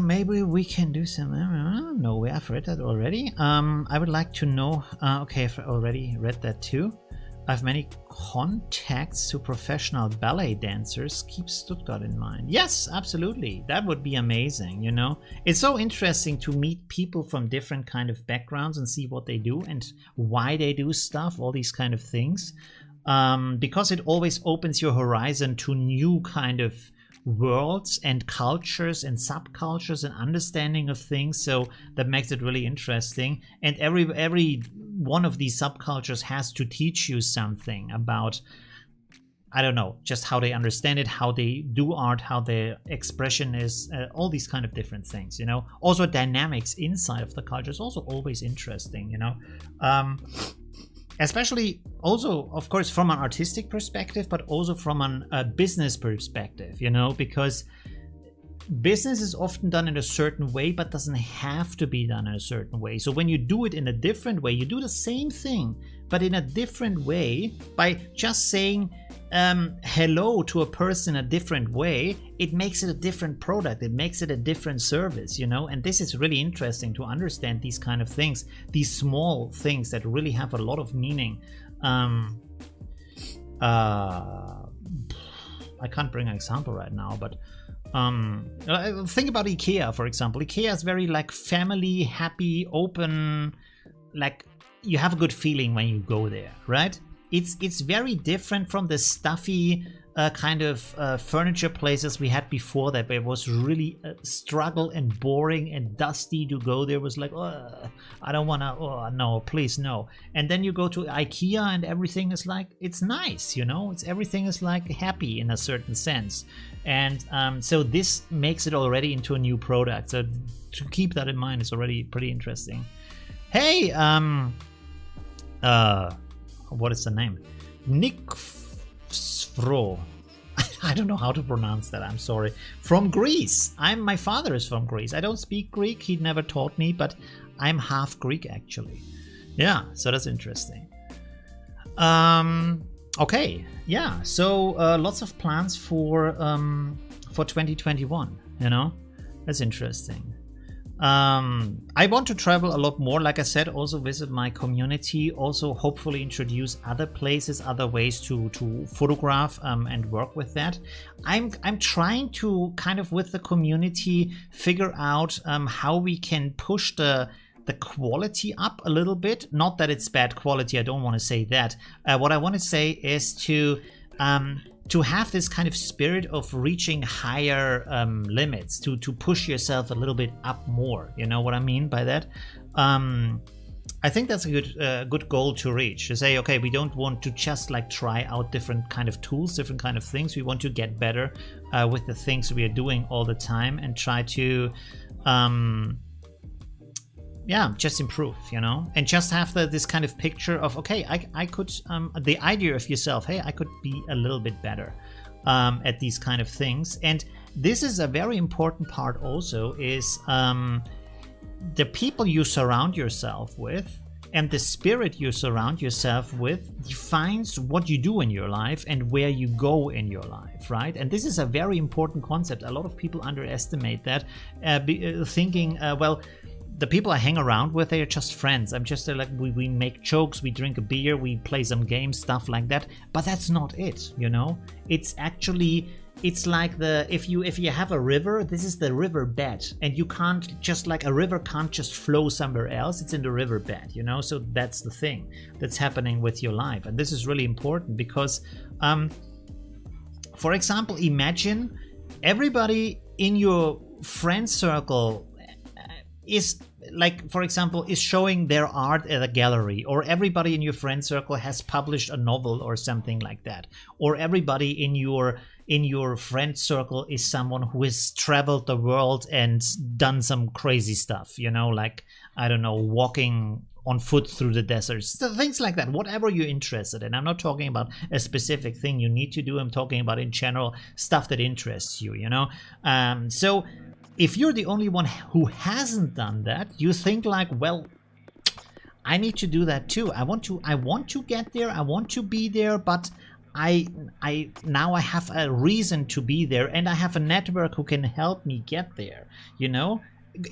Maybe we can do some, no, I've read that already. I would like to know, okay, I've already read that too. I have many contacts to professional ballet dancers. Keep Stuttgart in mind. Yes, absolutely. That would be amazing, you know. It's so interesting to meet people from different kind of backgrounds and see what they do and why they do stuff, all these kind of things. Because it always opens your horizon to new kind of worlds and cultures and subcultures and understanding of things, so that makes it really interesting. And every one of these subcultures has to teach you something about, I don't know, just how they understand it, how they do art, how their expression is, all these kind of different things, you know. Also dynamics inside of the culture is also always interesting, you know. Especially also, of course, from an artistic perspective, but also from a business perspective, you know, because business is often done in a certain way, but doesn't have to be done in a certain way. So when you do it in a different way, you do the same thing, but in a different way, by just saying hello to a person in a different way, it makes it a different product, it makes it a different service, you know. And this is really interesting to understand these kind of things, these small things that really have a lot of meaning. I can't bring an example right now, but think about IKEA, for example. IKEA is very like family, happy, open, like you have a good feeling when you go there, right? It's very different from the stuffy kind of furniture places we had before, that it was really a struggle and boring and dusty to go there. It was like, oh, I don't want to, oh no, please no. And then you go to IKEA and everything is like, it's nice, you know, everything is like happy in a certain sense. And so this makes it already into a new product. So to keep that in mind is already pretty interesting. Hey, what is the name? Nick Svro. I don't know how to pronounce that. I'm sorry. From Greece. My father is from Greece. I don't speak Greek. He never taught me, but I'm half Greek actually. Yeah, so that's interesting. Okay. Yeah. So lots of plans for 2021. You know, that's interesting. I want to travel a lot more, like I said, also visit my community, also hopefully introduce other places, other ways to photograph and work with that. I'm trying to kind of with the community figure out how we can push the quality up a little bit. Not that it's bad quality, I don't want to say that. What I want to say is to have this kind of spirit of reaching higher limits, to push yourself a little bit up more. You know what I mean by that? I think that's a good goal to reach. To say, okay, we don't want to just like try out different kind of tools, different kind of things. We want to get better with the things we are doing all the time and try to just improve, you know, and just have this kind of picture of, okay, I could, the idea of yourself, hey, I could be a little bit better at these kind of things. And this is a very important part also, is the people you surround yourself with and the spirit you surround yourself with defines what you do in your life and where you go in your life, right? And this is a very important concept. A lot of people underestimate that, thinking, well, the people I hang around with, they are just friends. I'm just like, we make jokes, we drink a beer, we play some games, stuff like that. But that's not it, you know? It's actually, it's like if you have a river, this is the river bed. And you can't just, like a river can't just flow somewhere else. It's in the river bed, you know? So that's the thing that's happening with your life. And this is really important because, for example, imagine everybody in your friend circle is, like, for example, is showing their art at a gallery, or everybody in your friend circle has published a novel or something like that, or everybody in your friend circle is someone who has traveled the world and done some crazy stuff, you know, like, I don't know, walking on foot through the deserts, things like that, whatever you're interested in. I'm not talking about a specific thing you need to do. I'm talking about in general stuff that interests you, you know. So if you're the only one who hasn't done that, you think like, well, I need to do that too. I want to get there. I want to be there, but now I have a reason to be there, and I have a network who can help me get there. You know,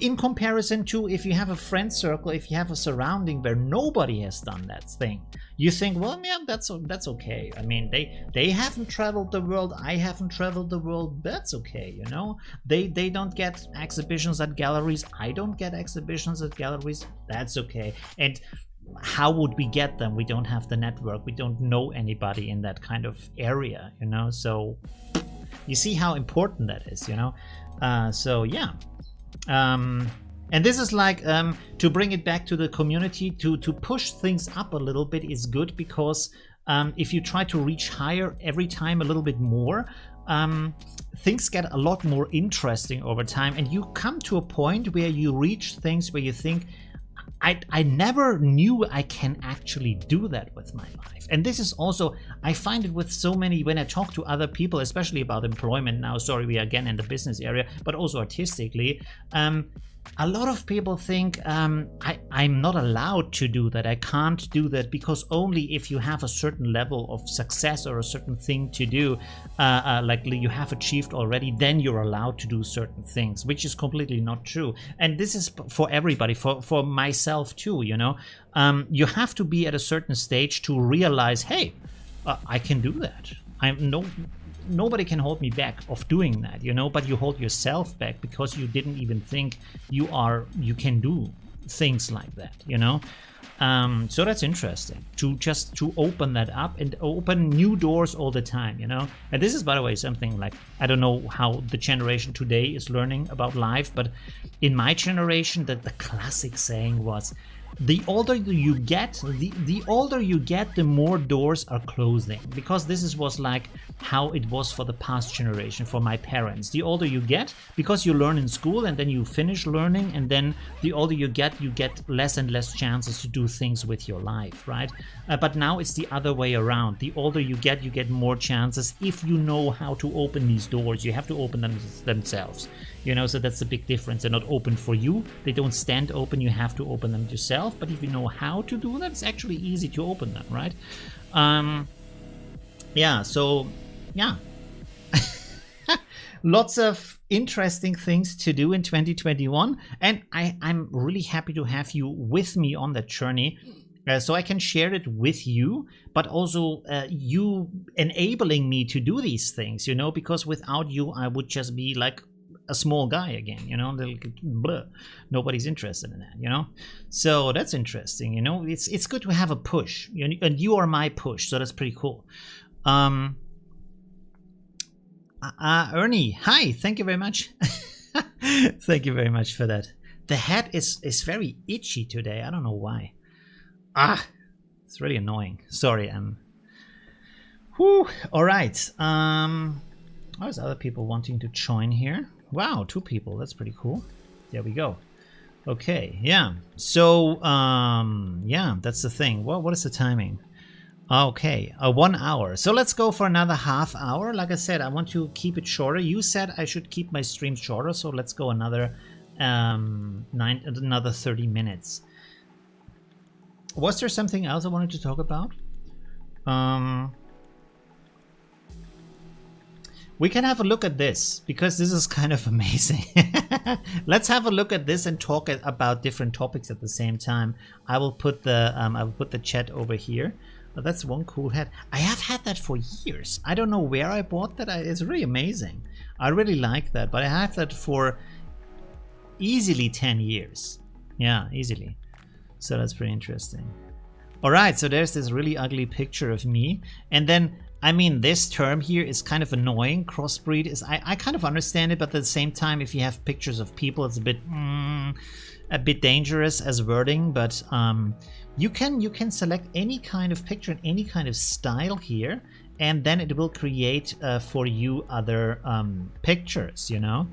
in comparison to if you have a friend circle, if you have a surrounding where nobody has done that thing, you think, well, yeah, that's okay. I mean, they haven't traveled the world, I haven't traveled the world, that's okay, you know. They don't get exhibitions at galleries, I don't get exhibitions at galleries, that's okay. And how would we get them? We don't have the network, we don't know anybody in that kind of area, you know. So you see how important that is, you know. So yeah. And this is like, to bring it back to the community, to push things up a little bit is good, because if you try to reach higher every time a little bit more, things get a lot more interesting over time, and you come to a point where you reach things where you think, I never knew I can actually do that with my life. And this is also, I find it with so many, when I talk to other people, especially about employment now, sorry, we are again in the business area, but also artistically, a lot of people think I'm not allowed to do that. I can't do that because only if you have a certain level of success or a certain thing to do, like you have achieved already, then you're allowed to do certain things, which is completely not true. And this is for everybody, for myself too, you know. You have to be at a certain stage to realize, hey, I can do that. Nobody can hold me back of doing that, you know, but you hold yourself back because you didn't even think you can do things like that, you know. So that's interesting, to open that up and open new doors all the time, you know. And this is, by the way, something like, I don't know how the generation today is learning about life, but in my generation, the classic saying was, the older you get, the older you get, the more doors are closing. Because this was like how it was for the past generation, for my parents. The older you get, because you learn in school and then you finish learning, and then the older you get less and less chances to do things with your life, right? But now it's the other way around. The older you get more chances if you know how to open these doors. You have to open them themselves, you know, so that's the big difference. They're not open for you. They don't stand open. You have to open them yourself. But if you know how to do that, it's actually easy to open them, right? Yeah, so, yeah. Lots of interesting things to do in 2021. And I'm really happy to have you with me on that journey. So I can share it with you, but also you enabling me to do these things, you know, because without you, I would just be like a small guy again, you know, blah. Nobody's interested in that, you know. So that's interesting, you know. It's good to have a push, and you are my push, so that's pretty cool. Ernie, hi, thank you very much. Thank you very much for that. The head is very itchy today. I don't know why. It's really annoying. Sorry. Whew. All right. There's other people wanting to join here. Wow, 2 people. That's pretty cool. There we go. Okay, yeah. So, yeah, that's the thing. Well, what is the timing? Okay, 1 hour. So let's go for another half hour. Like I said, I want to keep it shorter. You said I should keep my stream shorter, so let's go another 30 minutes. Was there something else I wanted to talk about? We can have a look at this, because this is kind of amazing. Let's have a look at this and talk about different topics at the same time. I will put the chat over here. Oh, that's one cool hat. I have had that for years. I don't know where I bought that. It's really amazing. I really like that, but I have that for easily 10 years. Yeah, easily. So that's pretty interesting. All right, so there's this really ugly picture of me, and then, I mean, this term here is kind of annoying. Crossbreed is, I kind of understand it, but at the same time, if you have pictures of people, it's a bit dangerous as wording. But you can select any kind of picture and any kind of style here, and then it will create for you other pictures, you know.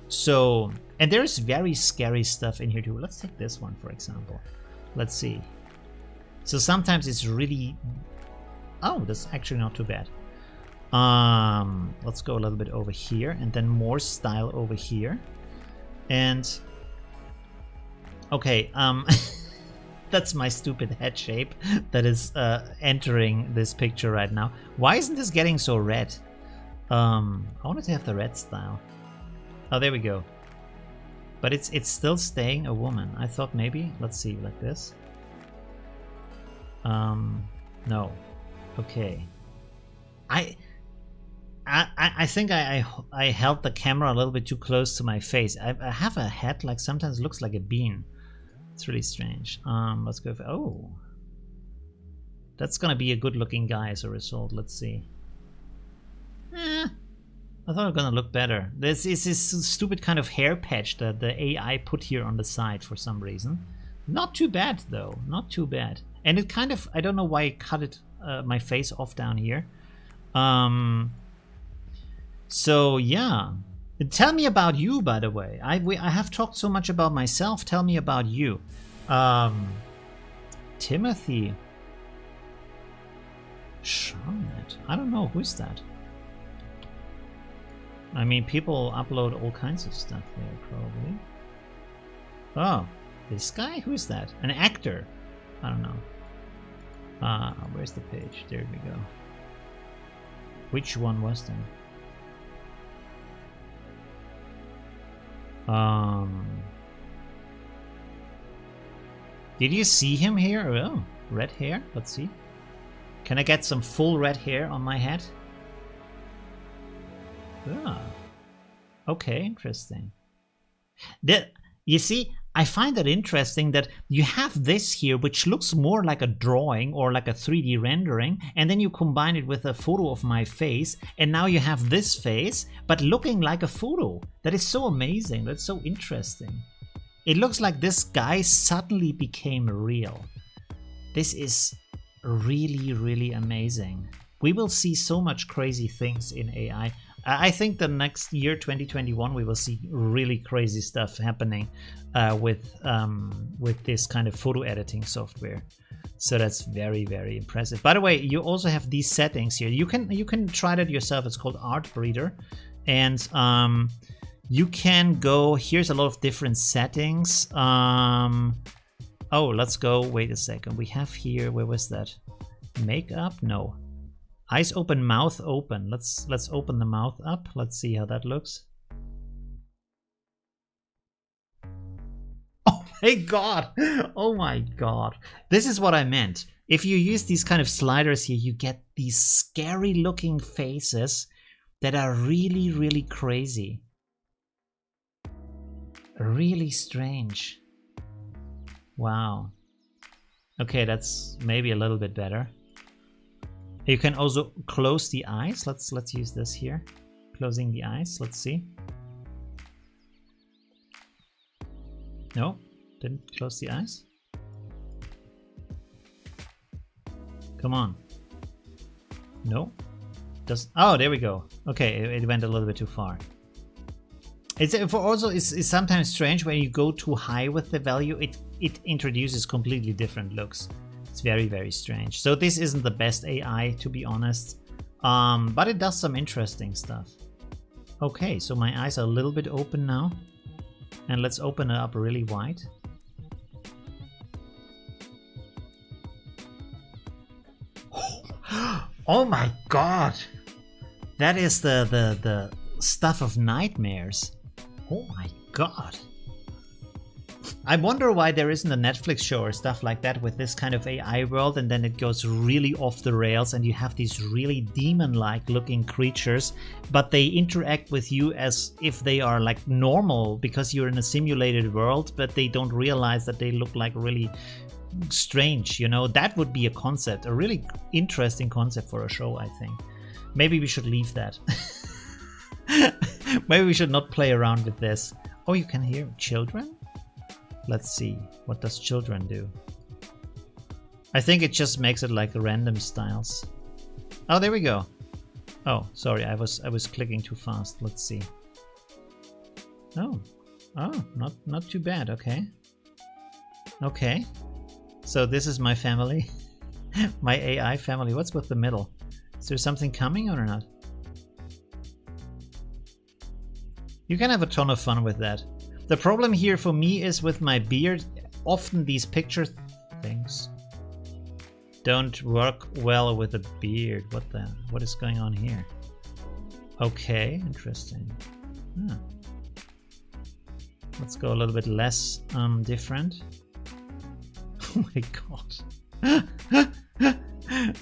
So, and there's very scary stuff in here too. Let's take this one, for example. Let's see. So sometimes it's really, oh, that's actually not too bad. Let's go a little bit over here, and then more style over here. And okay, that's my stupid head shape that is entering this picture right now. Why isn't this getting so red? I wanted to have the red style. Oh, there we go. But it's still staying a woman. I thought maybe, let's see, like this. No. Okay. I think I held the camera a little bit too close to my face. I have a head like sometimes looks like a bean. It's really strange. Let's go for, oh. That's gonna be a good looking guy as a result. Let's see. I thought it was gonna look better. This is this stupid kind of hair patch that the AI put here on the side for some reason. Not too bad though, not too bad. And it kind of, I don't know why it cut it my face off down here. So yeah, tell me about you, by the way. I have talked so much about myself. Tell me about you. Timothy Charlotte. I don't know, who's that? I mean, people upload all kinds of stuff there, probably. Oh, this guy? Who's that? An actor? I don't know. Where's the page? There we go. Which one was that? Did you see him here? Oh, red hair. Let's see. Can I get some full red hair on my head? Ah. Okay, interesting. You see, I find that interesting that you have this here, which looks more like a drawing or like a 3D rendering, and then you combine it with a photo of my face, and now you have this face, but looking like a photo. That is so amazing. That's so interesting. It looks like this guy suddenly became real. This is really, really amazing. We will see so much crazy things in AI. I think the next year, 2021, we will see really crazy stuff happening with this kind of photo editing software. So that's very, very impressive. By the way, you also have these settings here. You can try that yourself. It's called Art Breeder, and you can go. Here's a lot of different settings. Oh, let's go. Wait a second. We have here. Where was that? Makeup? No. Eyes open, mouth open. Let's open the mouth up. Let's see how that looks. Oh my god! Oh my god! This is what I meant. If you use these kind of sliders here, you get these scary looking faces that are really, really crazy. Really strange. Wow. Okay, that's maybe a little bit better. You can also close the eyes. Let's use this here. Closing the eyes. Let's see. No, didn't close the eyes. Come on. No. Oh, there we go. Okay, it went a little bit too far. It's sometimes strange when you go too high with the value. It introduces completely different looks. It's very, very strange. So this isn't the best AI, to be honest, but it does some interesting stuff. Okay, so my eyes are a little bit open now, and let's open it up really wide. Oh my god, that is the stuff of nightmares. Oh my god. I wonder why there isn't a Netflix show or stuff like that with this kind of AI world, and then it goes really off the rails and you have these really demon-like looking creatures, but they interact with you as if they are like normal because you're in a simulated world, but they don't realize that they look like really strange, you know? That would be a concept, a really interesting concept for a show, I think. Maybe we should leave that. Maybe we should not play around with this. Oh, you can hear children? Let's see, what does children do? I think it just makes it like random styles. Oh, there we go. Oh, sorry, I was clicking too fast. Let's see. Oh, not too bad. Okay. Okay. So this is my family, my AI family. What's with the middle? Is there something coming or not? You can have a ton of fun with that. The problem here for me is with my beard, often these picture things don't work well with a beard. What is going on here? Okay, interesting. Let's go a little bit less different. Oh my god.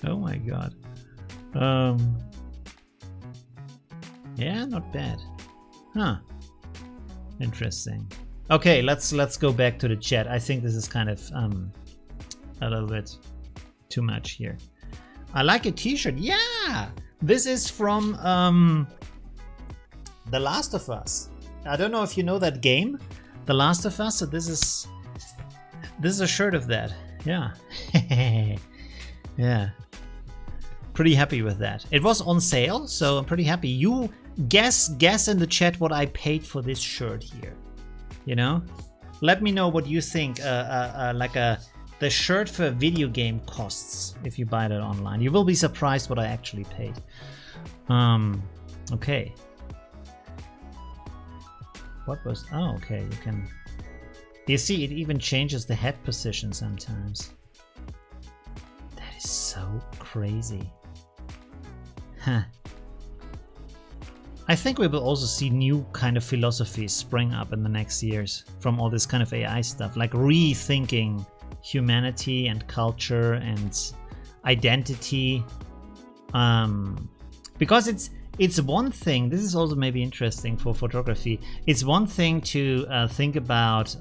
Oh my god. Yeah, not bad. Huh. Interesting. Okay, let's go back to the chat. I think this is kind of a little bit too much here. I like a t-shirt. Yeah! This is from The Last of Us. I don't know if you know that game, The Last of Us. So this is a shirt of that. Yeah. Yeah. Pretty happy with that. It was on sale, so I'm pretty happy. You guess in the chat what I paid for this shirt here. You know? Let me know what you think the shirt for a video game costs if you buy that online. You will be surprised what I actually paid. Okay. What was... Oh, okay, you can... You see, it even changes the head position sometimes. That is so crazy. Huh. I think we will also see new kind of philosophies spring up in the next years from all this kind of AI stuff, like rethinking humanity and culture and identity. Because it's one thing, this is also maybe interesting for photography, it's one thing to think about,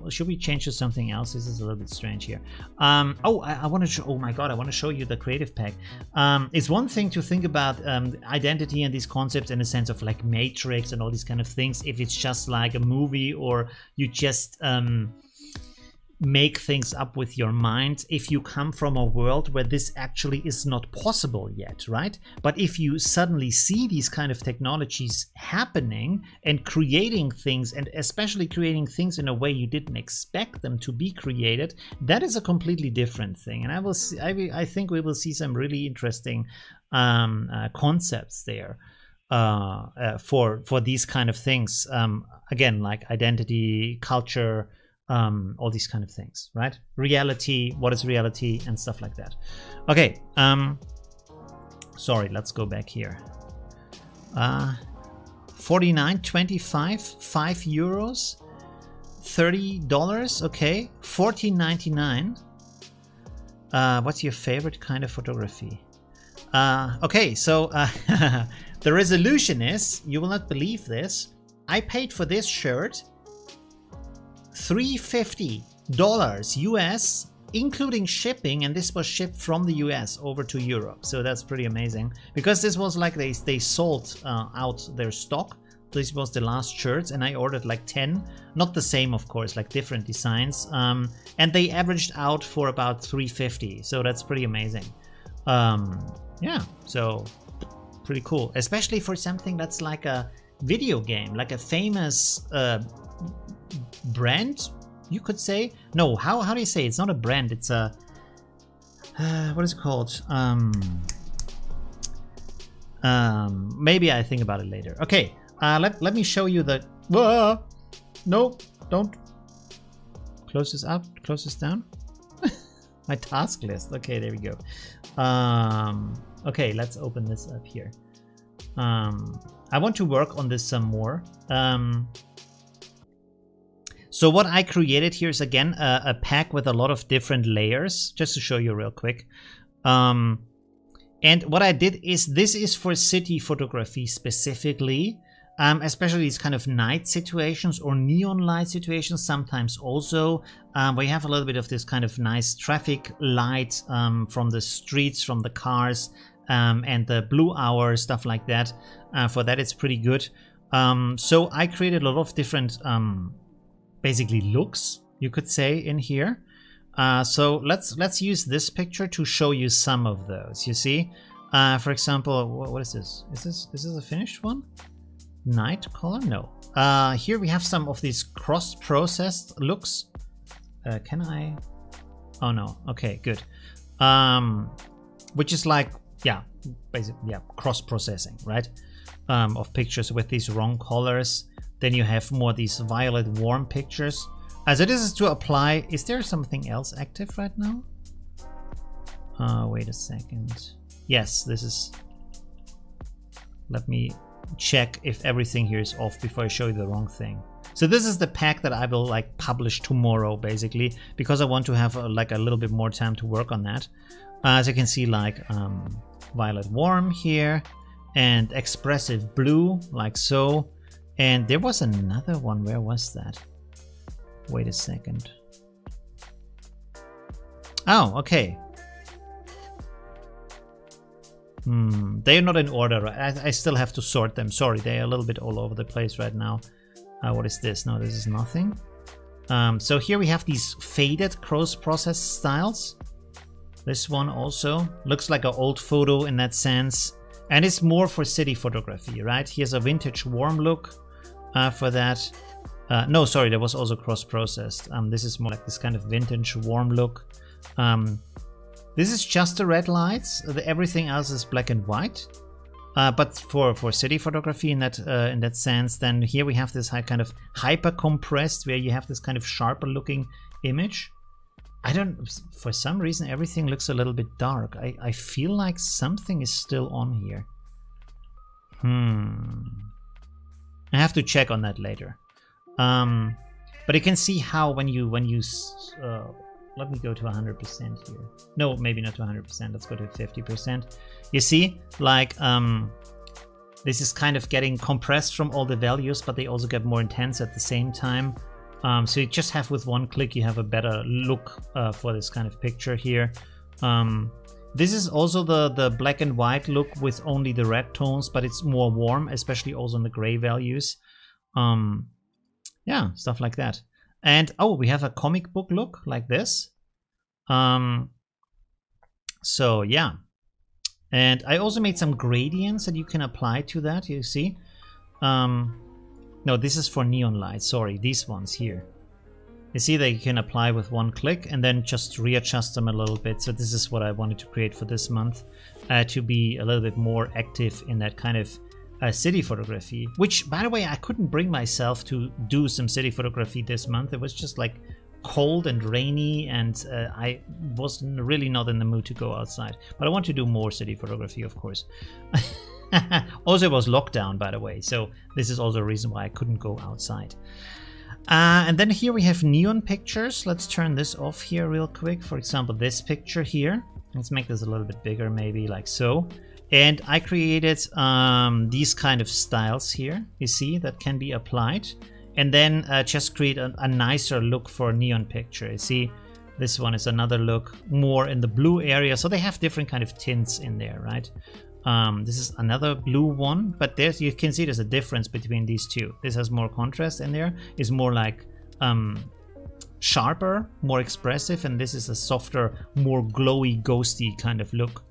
should we change to something else? This is a little bit strange here. I want to show, oh my god, I want to show you the creative pack. It's one thing to think about identity and these concepts in a sense of like Matrix and all these kind of things, if it's just like a movie or you just make things up with your mind, if you come from a world where this actually is not possible yet, right? But if you suddenly see these kind of technologies happening and creating things, and especially creating things in a way you didn't expect them to be created, that is a completely different thing. And I think we will see some really interesting concepts there for these kind of things. Again, like identity, culture, all these kind of things, right? Reality, what is reality, and stuff like that. Okay, sorry, let's go back here. 49.25, €5, $30, okay, $14.99. What's your favorite kind of photography? Okay, so the resolution is, you will not believe this, I paid for this shirt $350 US, including shipping, and this was shipped from the US over to Europe. So that's pretty amazing, because this was like they sold out their stock. This was the last shirts, and I ordered like 10, not the same of course, like different designs, and they averaged out for about $350. So that's pretty amazing. Yeah, so pretty cool, especially for something that's like a video game, like a famous brand, you could say. No, how do you say? It's not a brand, it's a what is it called? Maybe I think about it later. Okay, let me show you the... No, don't close this up, close this down. My task list. Okay, there we go. Okay, let's open this up here. I want to work on this some more. So what I created here is again a pack with a lot of different layers, just to show you real quick. And what I did is, this is for city photography specifically, especially these kind of night situations or neon light situations, sometimes also. We have a little bit of this kind of nice traffic light from the streets, from the cars, and the blue hour, stuff like that. For that it's pretty good. So I created a lot of different basically looks, you could say, in here. So let's use this picture to show you some of those. You see, for example, what is this? Is this a finished one? Night color? No. Here we have some of these cross-processed looks. Can I? Oh no. Okay, good. Which is like, yeah, basically, yeah, cross-processing, right? Of pictures with these wrong colors. Then you have more these violet warm pictures. So this is to apply. Is there something else active right now? Wait a second. Yes, this is... Let me check if everything here is off before I show you the wrong thing. So this is the pack that I will like publish tomorrow, basically, because I want to have like a little bit more time to work on that. As you can see, like violet warm here, and expressive blue, like so. And there was another one. Where was that? Wait a second. Oh, okay. They're not in order. I still have to sort them. Sorry, they're a little bit all over the place right now. What is this? No, this is nothing. So here we have these faded cross-process styles. This one also looks like an old photo in that sense. And it's more for city photography, right? Here's a vintage warm look for that. No, sorry, there was also cross-processed. This is more like this kind of vintage warm look. This is just the red lights. Everything else is black and white. But for city photography in that sense, then here we have this kind of hyper compressed, where you have this kind of sharper looking image. For some reason everything looks a little bit dark. I feel like something is still on here. I have to check on that later. But you can see how when you let me go to 100% here. No, maybe not to 100%. Let's go to 50%. You see, like, this is kind of getting compressed from all the values, but they also get more intense at the same time. So you just have with one click, you have a better look for this kind of picture here. This is also the black and white look with only the red tones, but it's more warm, especially also in the gray values. Yeah, stuff like that. And oh, we have a comic book look like this. So yeah, and I also made some gradients that you can apply to that. You see, no, this is for neon lights. Sorry, these ones here. You see that you can apply with one click and then just readjust them a little bit. So this is what I wanted to create for this month, to be a little bit more active in that kind of city photography, which, by the way, I couldn't bring myself to do some city photography this month. It was just like cold and rainy, and I was really not in the mood to go outside. But I want to do more city photography, of course. Also, it was lockdown, by the way, so this is also a reason why I couldn't go outside. And then here we have neon pictures. Let's turn this off here real quick. For example, this picture here. Let's make this a little bit bigger, maybe like so. And I created these kind of styles here, you see, that can be applied. And then just create a nicer look for a neon picture. You see, this one is another look, more in the blue area. So they have different kind of tints in there, right? This is another blue one, but there's, you can see there's a difference between these two. This has more contrast in there. It's more like sharper, more expressive, and this is a softer, more glowy, ghosty kind of look.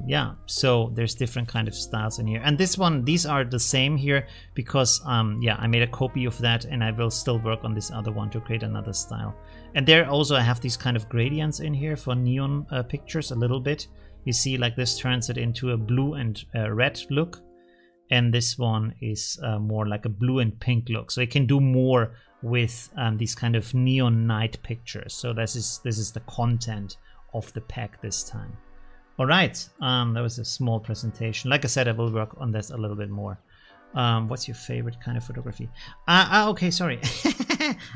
Yeah, so there's different kind of styles in here, and this one, these are the same here because yeah, I made a copy of that, and I will still work on this other one to create another style. And there also I have these kind of gradients in here for neon pictures a little bit. You see, like this turns it into a blue and red look, and this one is more like a blue and pink look. So you can do more with these kind of neon night pictures. So this is the content of the pack this time. All right, that was a small presentation. Like I said, I will work on this a little bit more. What's your favorite kind of photography? Okay, sorry.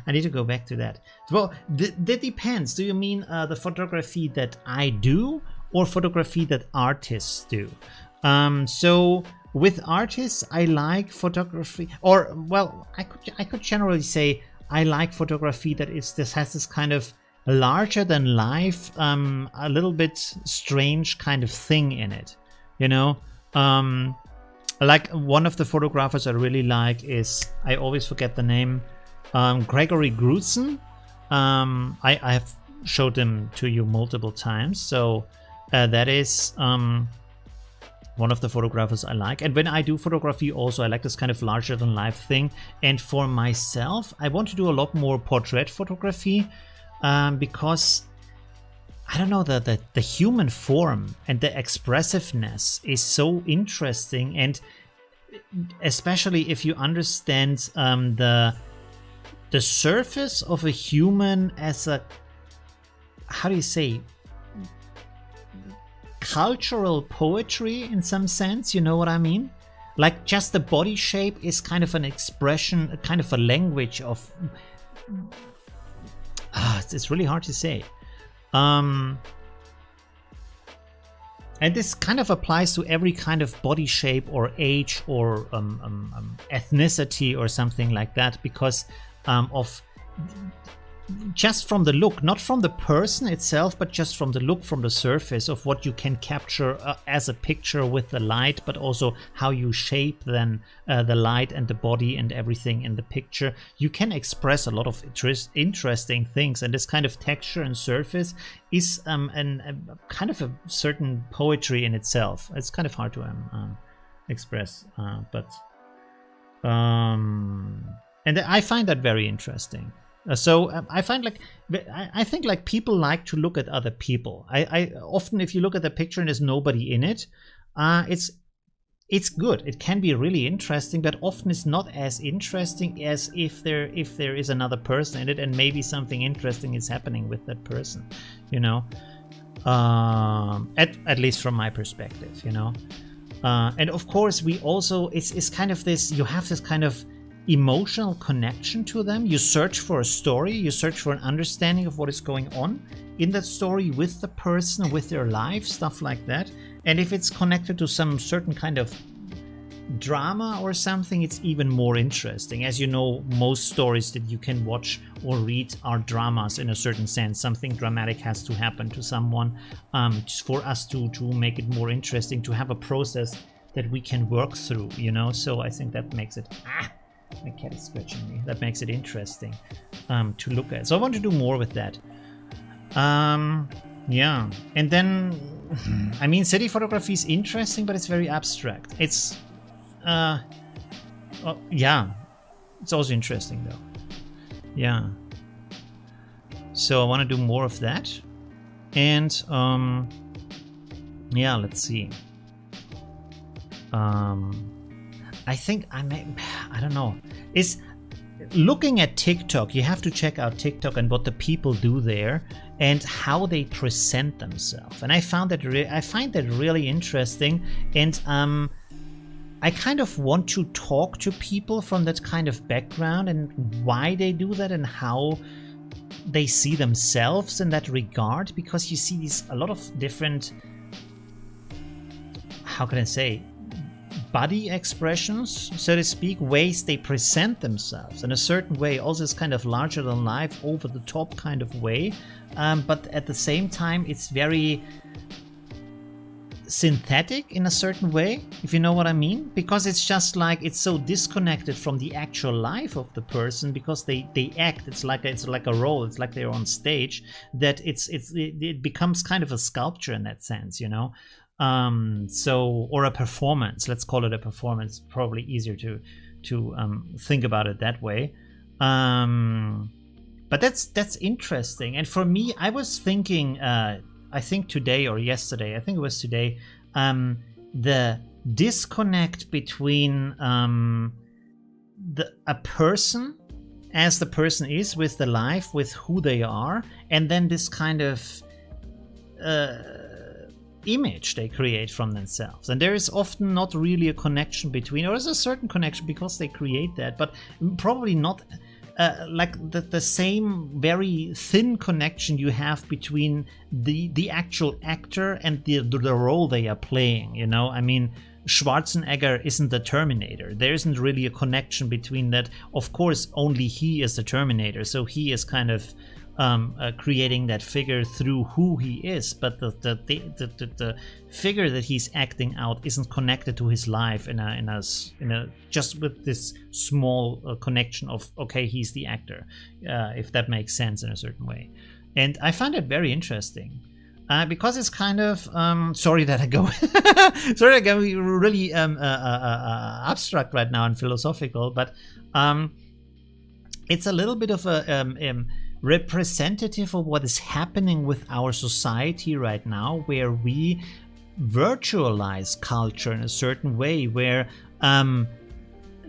I need to go back to that. Well, that depends. Do you mean the photography that I do or photography that artists do? So with artists, I like photography, or well, I could generally say I like photography that has this kind of larger than life, a little bit strange kind of thing in it, you know. Like one of the photographers I really like is, I always forget the name, Gregory Grutson. I have showed him to you multiple times, so that is one of the photographers I like. And when I do photography also, I like this kind of larger than life thing. And for myself, I want to do a lot more portrait photography, because I don't know, the human form and the expressiveness is so interesting, and especially if you understand the surface of a human as a, how do you say, cultural poetry in some sense, you know what I mean? like just the body shape is kind of an expression, kind of a language of it's really hard to say. And this kind of applies to every kind of body shape or age or ethnicity or something like that, because of just from the look, not from the person itself, but just from the look, from the surface of what you can capture as a picture with the light, but also how you shape then the light and the body and everything in the picture. You can express a lot of interesting things, and this kind of texture and surface is a kind of a certain poetry in itself. It's kind of hard to express, but and I find that very interesting. So I find I think like people like to look at other people. I often, if you look at the picture and there's nobody in it, it's good. It can be really interesting, but often it's not as interesting as if there is another person in it and maybe something interesting is happening with that person, you know. At least from my perspective, you know. And of course, we also it's kind of this. You have this kind of emotional connection to them. You search for a story, you search for an understanding of what is going on in that story with the person, with their life, stuff like that. And if it's connected to some certain kind of drama or something, it's even more interesting. As you know, most stories that you can watch or read are dramas in a certain sense. Something dramatic has to happen to someone just for us to make it more interesting, to have a process that we can work through, you know. So I think that makes it my cat is scratching me. That makes it interesting to look at. So I want to do more with that. Yeah. And then, I mean, city photography is interesting, but it's very abstract. It's, yeah. It's also interesting, though. Yeah. So I want to do more of that. And, yeah, let's see. I think I don't know. Is looking at TikTok, you have to check out TikTok and what the people do there and how they present themselves. And I find that really interesting. And I kind of want to talk to people from that kind of background and why they do that and how they see themselves in that regard, because you see a lot of different, how can I say, body expressions, so to speak, ways they present themselves in a certain way, also this kind of larger than life, over the top kind of way, but at the same time it's very synthetic in a certain way, if you know what I mean, because it's just like it's so disconnected from the actual life of the person, because they act, it's like a role, it's like they're on stage, that it becomes kind of a sculpture in that sense, you know. So, or a performance, let's call it a performance, probably easier to think about it that way. But that's interesting. And for me, I was thinking, I think today or yesterday, I think it was today, the disconnect between a person as the person is with the life, with who they are, and then this kind of image they create from themselves. And there is often not really a connection between, or there's a certain connection because they create that, but probably not like the same very thin connection you have between the actual actor and the role they are playing, you know. I mean, Schwarzenegger isn't the Terminator. There isn't really a connection between that. Of course, only he is the Terminator, so he is kind of creating that figure through who he is, but the figure that he's acting out isn't connected to his life in a just with this small connection of, okay, he's the actor, if that makes sense in a certain way. And I find it very interesting. Because it's kind of sorry that I go really abstract right now and philosophical, but it's a little bit of a representative of what is happening with our society right now, where we virtualize culture in a certain way, where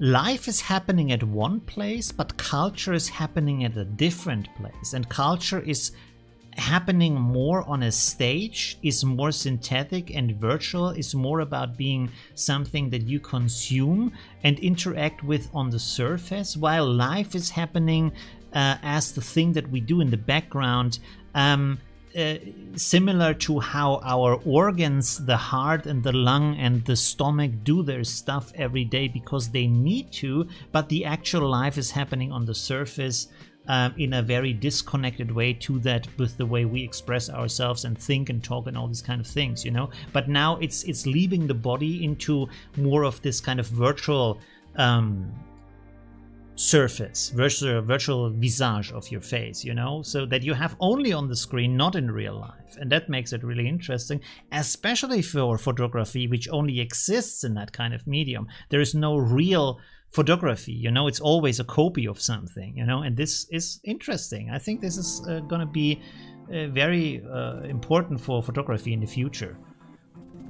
life is happening at one place, but culture is happening at a different place, and culture is happening more on a stage, is more synthetic and virtual, is more about being something that you consume and interact with on the surface, while life is happening as the thing that we do in the background, similar to how our organs, the heart and the lung and the stomach, do their stuff every day because they need to, but the actual life is happening on the surface in a very disconnected way to that, with the way we express ourselves and think and talk and all these kind of things, you know. But now it's leaving the body into more of this kind of virtual surface, virtual visage of your face, you know, so that you have only on the screen, not in real life. And that makes it really interesting, especially for photography, which only exists in that kind of medium. There is no real photography, you know, it's always a copy of something, you know, and this is interesting. I think this is going to be very important for photography in the future.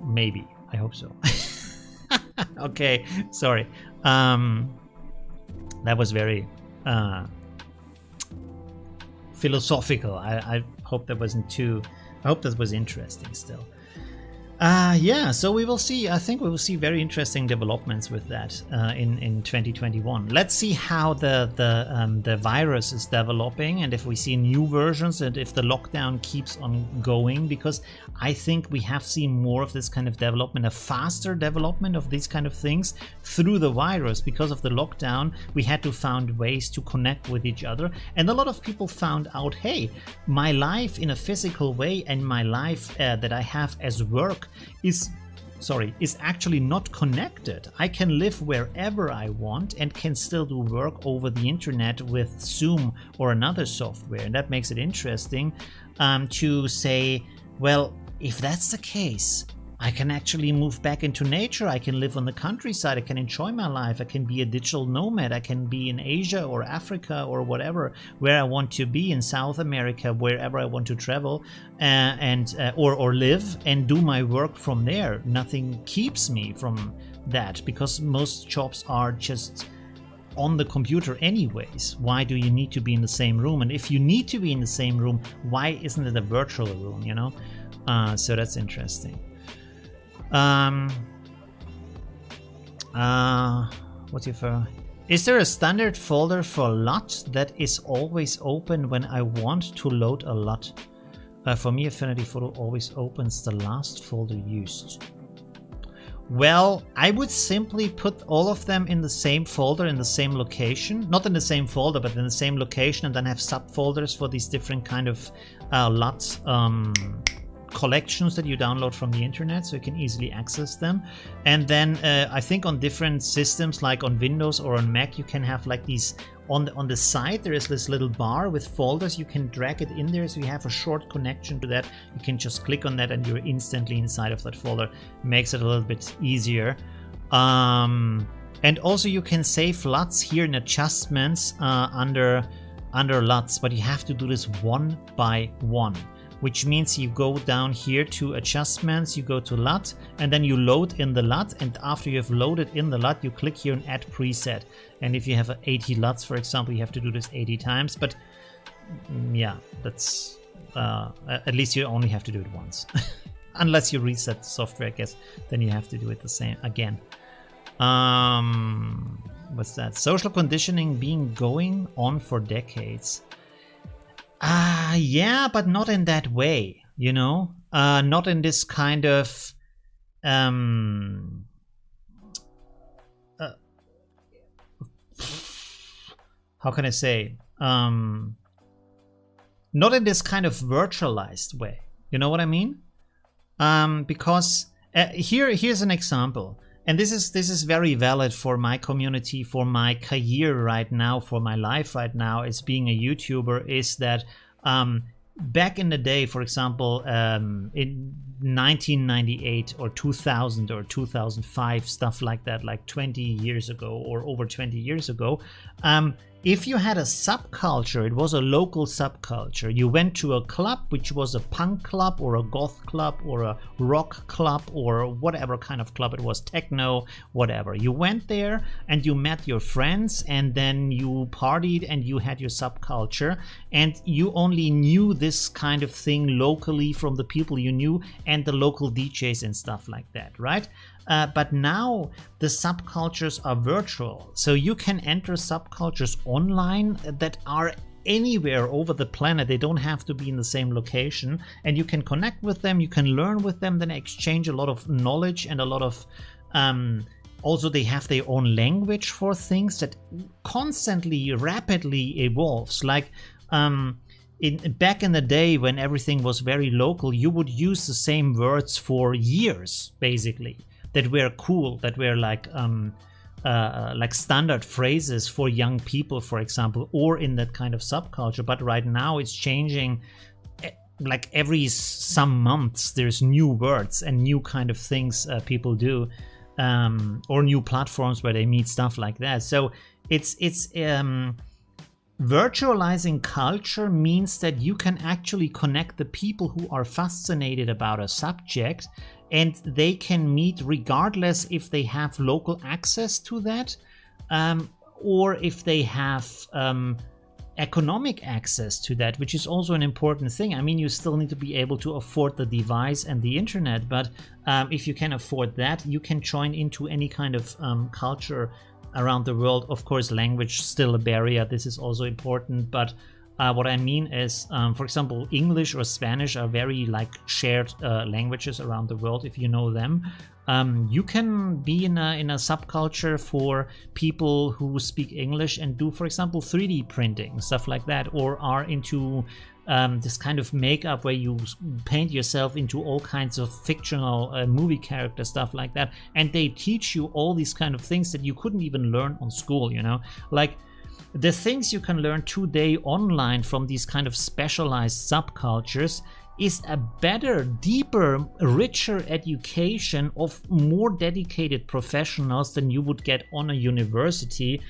Maybe. I hope so. Okay, sorry. That was very philosophical. I hope that wasn't too... I hope that was interesting still. Yeah, so we will see. I think we will see very interesting developments with that in 2021. Let's see how the virus is developing, and if we see new versions, and if the lockdown keeps on going, because I think we have seen more of this kind of development, a faster development of these kind of things through the virus. Because of the lockdown, we had to find ways to connect with each other, and a lot of people found out, hey, my life in a physical way and my life that I have as work is actually not connected. I can live wherever I want and can still do work over the internet with Zoom or another software. And that makes it interesting to say, well, if that's the case, I can actually move back into nature. I can live on the countryside. I can enjoy my life. I can be a digital nomad. I can be in Asia or Africa or whatever, where I want to be, in South America, wherever I want to travel or live, and do my work from there. Nothing keeps me from that, because most jobs are just on the computer anyways. Why do you need to be in the same room? And if you need to be in the same room, why isn't it a virtual room, you know? So that's interesting. What's your favorite? Is there a standard folder for LUT that is always open when I want to load a LUT? For me, Affinity Photo always opens the last folder used. Well, I would simply put all of them in the same folder, in the same location. Not in the same folder, but in the same location, and then have subfolders for these different kind of LUT collections that you download from the internet, so you can easily access them. And then I think on different systems, like on Windows or on Mac, you can have like these on the side. There is this little bar with folders. You can drag it in there, so you have a short connection to that. You can just click on that and you're instantly inside of that folder. Makes it a little bit easier. And also you can save LUTs here in adjustments under LUTs, but you have to do this one by one, which means you go down here to adjustments, you go to LUT, and then you load in the LUT, and after you have loaded in the LUT, you click here and add preset. And if you have 80 LUTs, for example, you have to do this 80 times, but yeah, that's at least you only have to do it once. Unless you reset the software, I guess, then you have to do it the same again. What's that? Social conditioning being going on for decades. Yeah, but not in that way, you know? Not in this kind of how can I say? Not in this kind of virtualized way. You know what I mean? Because here's an example. And this is very valid for my community, for my career right now, for my life right now as being a YouTuber, is that back in the day, for example, in 1998 or 2000 or 2005, stuff like that, like 20 years ago or over 20 years ago, if you had a subculture, it was a local subculture. You went to a club, which was a punk club or a goth club or a rock club or whatever kind of club it was, techno, whatever. You went there and you met your friends, and then you partied and you had your subculture, and you only knew this kind of thing locally from the people you knew and the local DJs and stuff like that, right? But now the subcultures are virtual, so you can enter subcultures online that are anywhere over the planet. They don't have to be in the same location, and you can connect with them, you can learn with them, then exchange a lot of knowledge and a lot of also they have their own language for things that constantly, rapidly evolves. Like back in the day when everything was very local, you would use the same words for years, basically, that were cool, that were like standard phrases for young people, for example, or in that kind of subculture. But right now it's changing. Like every some months there's new words and new kind of things people do, or new platforms where they meet, stuff like that. So it's virtualizing culture means that you can actually connect the people who are fascinated about a subject, and they can meet regardless if they have local access to that, or if they have economic access to that, which is also an important thing. I mean, you still need to be able to afford the device and the internet, but if you can afford that, you can join into any kind of culture around the world. Of course, language still a barrier. This is also important, but what I mean is, for example, English or Spanish are very like shared languages around the world. If you know them, you can be in a subculture for people who speak English and do, for example, 3D printing, stuff like that, or are into this kind of makeup where you paint yourself into all kinds of fictional movie characters, stuff like that, and they teach you all these kind of things that you couldn't even learn on school, you know, like the things you can learn today online from these kind of specialized subcultures is a better, deeper, richer education of more dedicated professionals than you would get on a university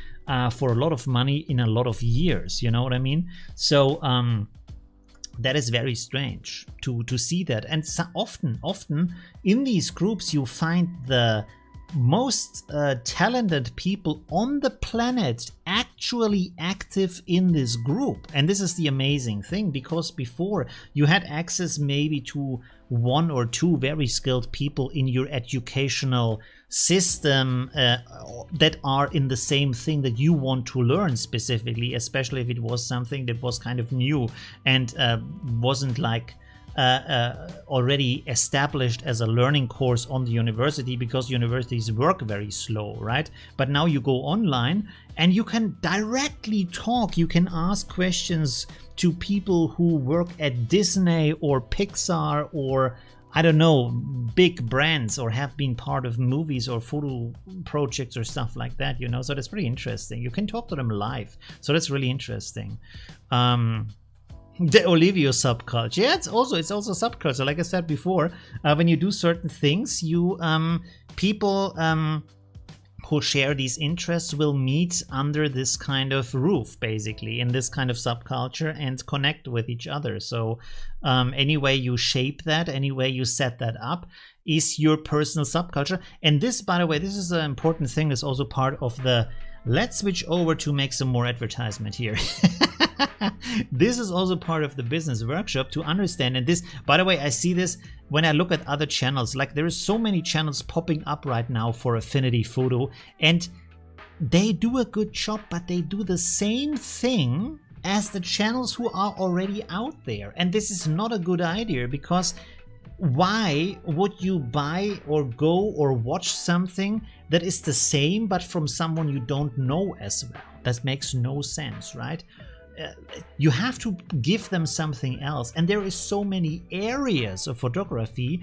for a lot of money in a lot of years, you know what I mean? So that is very strange to see that. And so often in these groups you find the most talented people on the planet actually active in this group. And this is the amazing thing, because before you had access maybe to one or two very skilled people in your educational system that are in the same thing that you want to learn specifically, especially if it was something that was kind of new and wasn't like already established as a learning course on the university, because universities work very slow, right? But now you go online and you can directly talk, you can ask questions to people who work at Disney or Pixar or I don't know, big brands, or have been part of movies or photo projects or stuff like that, you know. So that's pretty interesting. You can talk to them live, so that's really interesting. The Olivio subculture, yeah, it's also subculture. Like I said before, when you do certain things, you people who share these interests will meet under this kind of roof, basically, in this kind of subculture, and connect with each other. So any way you shape that, any way you set that up, is your personal subculture. And this, by the way, this is an important thing. That's also part of the. Let's switch over to make some more advertisement here. This is also part of the business workshop to understand. And this, by the way, I see this when I look at other channels. Like, there is so many channels popping up right now for Affinity Photo, and they do a good job, but they do the same thing as the channels who are already out there. And this is not a good idea, because why would you buy or go or watch something that is the same but from someone you don't know as well? That makes no sense, right? You have to give them something else. And there is so many areas of photography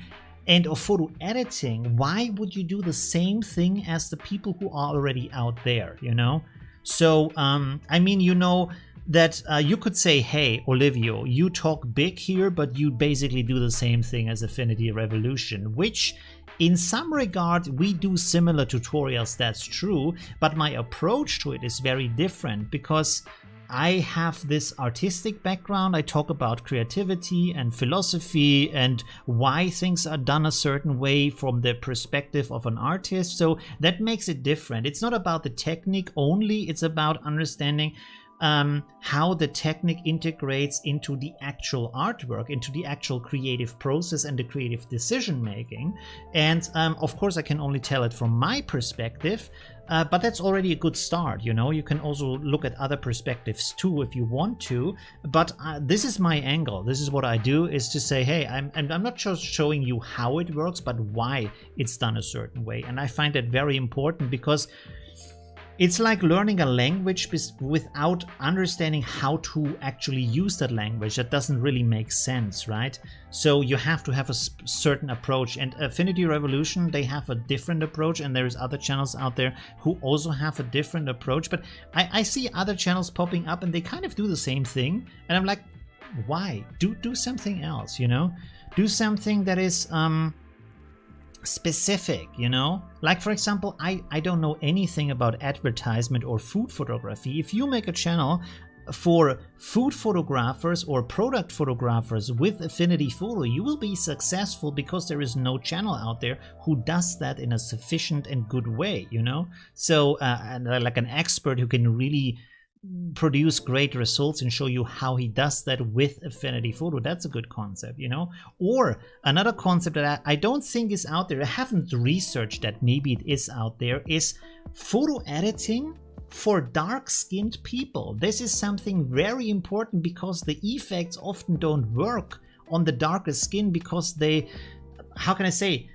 and of photo editing. Why would you do the same thing as the people who are already out there, you know? So, I mean, you know, that you could say, hey, Olivio, you talk big here, but you basically do the same thing as Affinity Revolution, which in some regard, we do similar tutorials, that's true, but my approach to it is very different because I have this artistic background. I talk about creativity and philosophy and why things are done a certain way from the perspective of an artist. So that makes it different. It's not about the technique only. It's about understanding how the technique integrates into the actual artwork, into the actual creative process and the creative decision making. And of course, I can only tell it from my perspective. But that's already a good start, you know. You can also look at other perspectives too if you want to. But this is my angle. This is what I do, is to say, hey, I'm not just showing you how it works, but why it's done a certain way. And I find that very important because it's like learning a language without understanding how to actually use that language. That doesn't really make sense, right? So you have to have a certain approach. And Affinity Revolution, they have a different approach, and there's other channels out there who also have a different approach. But I see other channels popping up and they kind of do the same thing. And I'm like, why? Do something else, you know? Do something that is specific, you know. Like, for example, I don't know anything about advertisement or food photography. If you make a channel for food photographers or product photographers with Affinity Photo, you will be successful because there is no channel out there who does that in a sufficient and good way, you know. So like an expert who can really produce great results and show you how he does that with Affinity Photo. That's a good concept, you know. Or another concept that I don't think is out there, I haven't researched that, maybe it is out there, is photo editing for dark-skinned people. This is something very important because the effects often don't work on the darker skin because they, how can I say,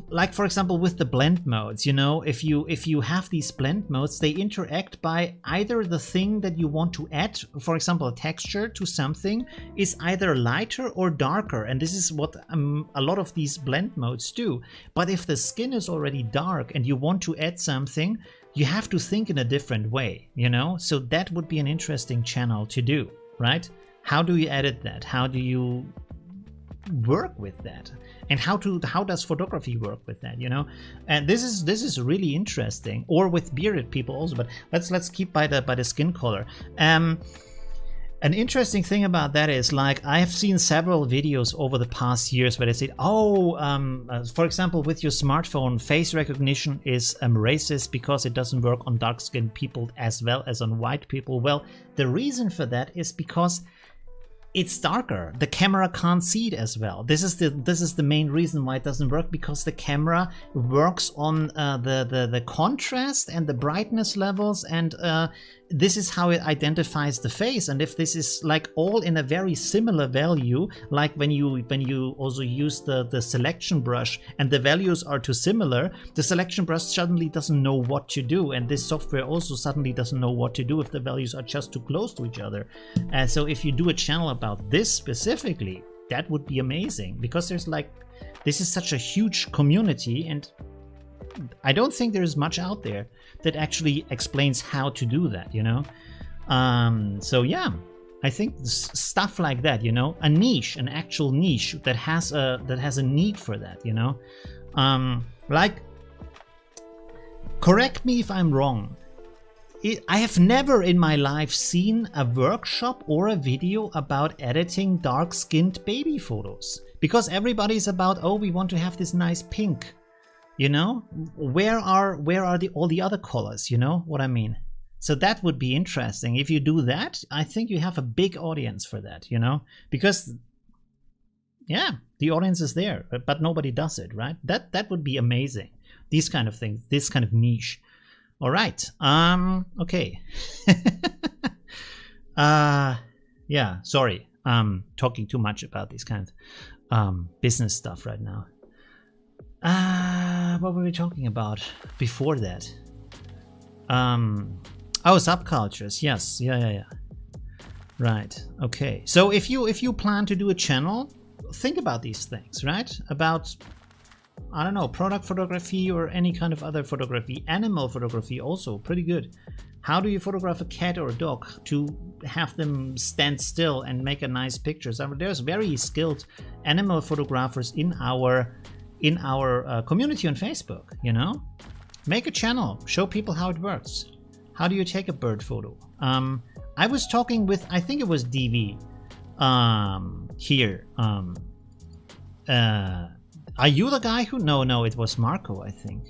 like for example with the blend modes, you know, if you have these blend modes, they interact by either the thing that you want to add, for example a texture to something is either lighter or darker, and this is what a lot of these blend modes do. But if the skin is already dark and you want to add something, you have to think in a different way, you know. So that would be an interesting channel to do, right? How do you edit that? How do you work with that? And how does photography work with that, you know? And this is really interesting. Or with bearded people also, but let's keep by the skin color. An interesting thing about that is, like, I have seen several videos over the past years where they said, for example, with your smartphone, face recognition is racist because it doesn't work on dark-skinned people as well as on white people. Well, the reason for that is because it's darker. The camera can't see it as well. This is the main reason why it doesn't work, because the camera works on the contrast and the brightness levels, and this is how it identifies the face. And if this is like all in a very similar value, like when you also use the selection brush and the values are too similar, the selection brush suddenly doesn't know what to do, and this software also suddenly doesn't know what to do if the values are just too close to each other. So if you do a channel about this specifically, that would be amazing, because there's like, this is such a huge community, and I don't think there's much out there that actually explains how to do that, you know. So yeah, I think stuff like that, you know, a niche, an actual niche that has a need for that, you know. Like, correct me if I'm wrong, I have never in my life seen a workshop or a video about editing dark-skinned baby photos, because everybody's about, oh, we want to have this nice pink, you know. Where are all the other colors, you know what I mean? So that would be interesting. If you do that, I think you have a big audience for that, you know, because yeah, the audience is there, but nobody does it, right? That would be amazing. These kind of things, this kind of niche. All right. Okay. Yeah, sorry. Talking too much about these kind of business stuff right now. What were we talking about before that? Oh, subcultures. Yes. Yeah. Right. Okay. So if you plan to do a channel, think about these things, right? About, I don't know, product photography or any kind of other photography. Animal photography also pretty good. How do you photograph a cat or a dog to have them stand still and make a nice picture? So there's very skilled animal photographers in our in our community on Facebook, you know? Make a channel, show people how it works. How do you take a bird photo? I was talking with, I think it was DV here. Are you the guy who? No, it was Marco, I think.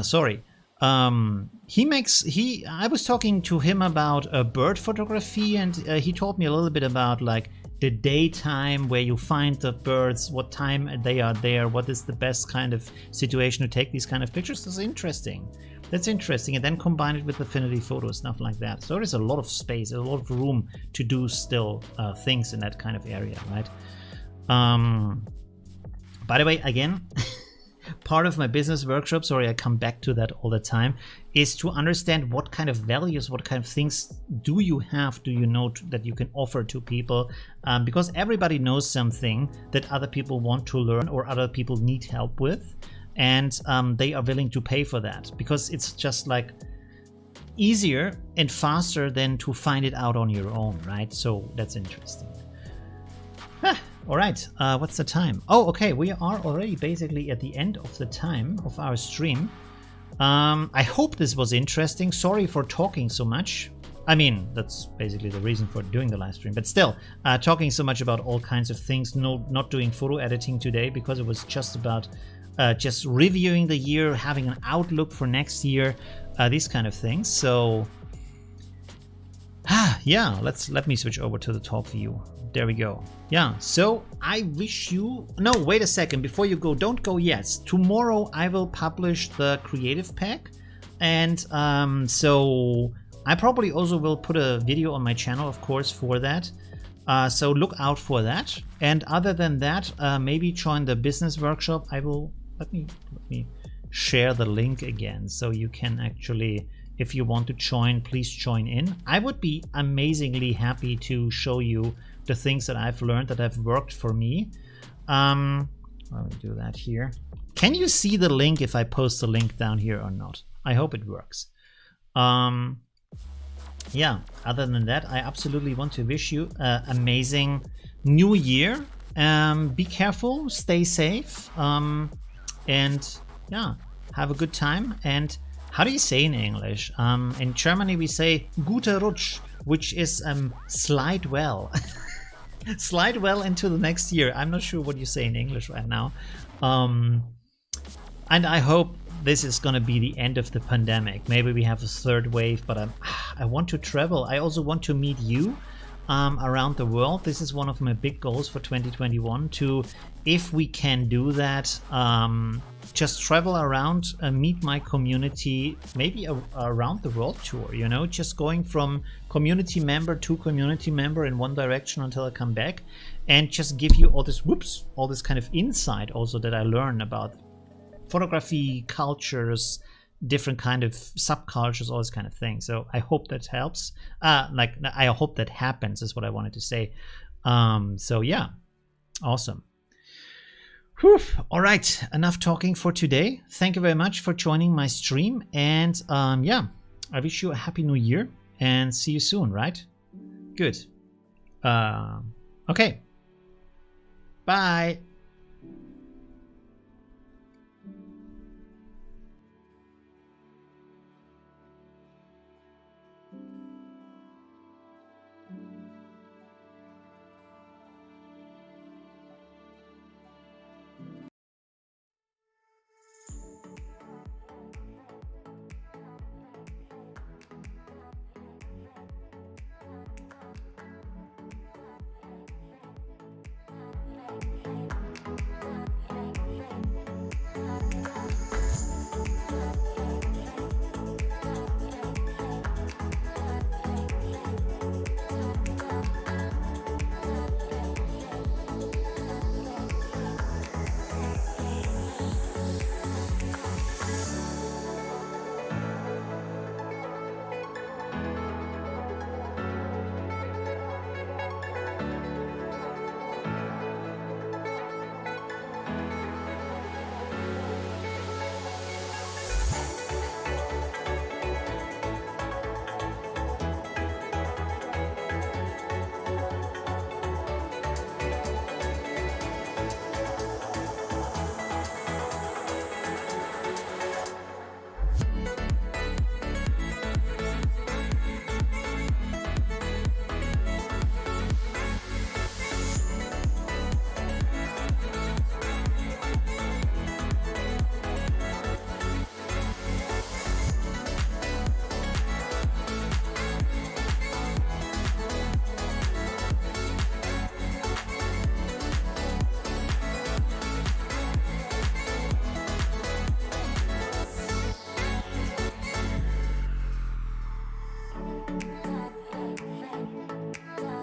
Sorry. I was talking to him about bird photography, and he told me a little bit about like the daytime where you find the birds, what time they are there, what is the best kind of situation to take these kind of pictures. That's interesting. And then combine it with affinity photos, stuff like that. So there's a lot of space, a lot of room to do still things in that kind of area, right? By the way, again, part of my business workshop, sorry, I come back to that all the time, is to understand what kind of values, what kind of things do you have, do you know that you can offer to people, because everybody knows something that other people want to learn or other people need help with, and they are willing to pay for that, because it's just like easier and faster than to find it out on your own, right? So that's interesting. All right, what's the time? Oh, okay, we are already basically at the end of the time of our stream. I hope this was interesting. Sorry for talking so much. I mean, that's basically the reason for doing the live stream. But still, talking so much about all kinds of things. No, not doing photo editing today because it was just about just reviewing the year, having an outlook for next year, these kind of things. So, yeah, let me switch over to the talk view. There we go. Yeah, so I wish you... No, wait a second. Before you go, don't go yet. Tomorrow I will publish the creative pack. And so I probably also will put a video on my channel, of course, for that. So look out for that. And other than that, maybe join the business workshop. I will... Let me share the link again so you can actually... If you want to join, please join in. I would be amazingly happy to show you the things that I've learned that have worked for me. Let me do that here. Can you see the link if I post the link down here or not? I hope it works. Yeah, other than that, I absolutely want to wish you an amazing new year. Be careful, stay safe, and yeah, have a good time. And how do you say in English? In Germany we say "Guter Rutsch," which is slide well. Slide well into the next year. I'm not sure what you say in English right now. And I hope this is going to be the end of the pandemic. Maybe we have a third wave, but I want to travel. I also want to meet you around the world. This is one of my big goals for 2021 to, if we can do that, just travel around and meet my community, maybe around the world tour, you know, just going from community member to community member in one direction until I come back, and just give you all this kind of insight also that I learn about photography, cultures, different kind of subcultures, all this kind of thing. So I hope that helps. I hope that happens is what I wanted to say. So yeah, awesome. Whew. All right, enough talking for today. Thank you very much for joining my stream, and yeah, I wish you a happy new year and see you soon, right? Good. Okay. Bye.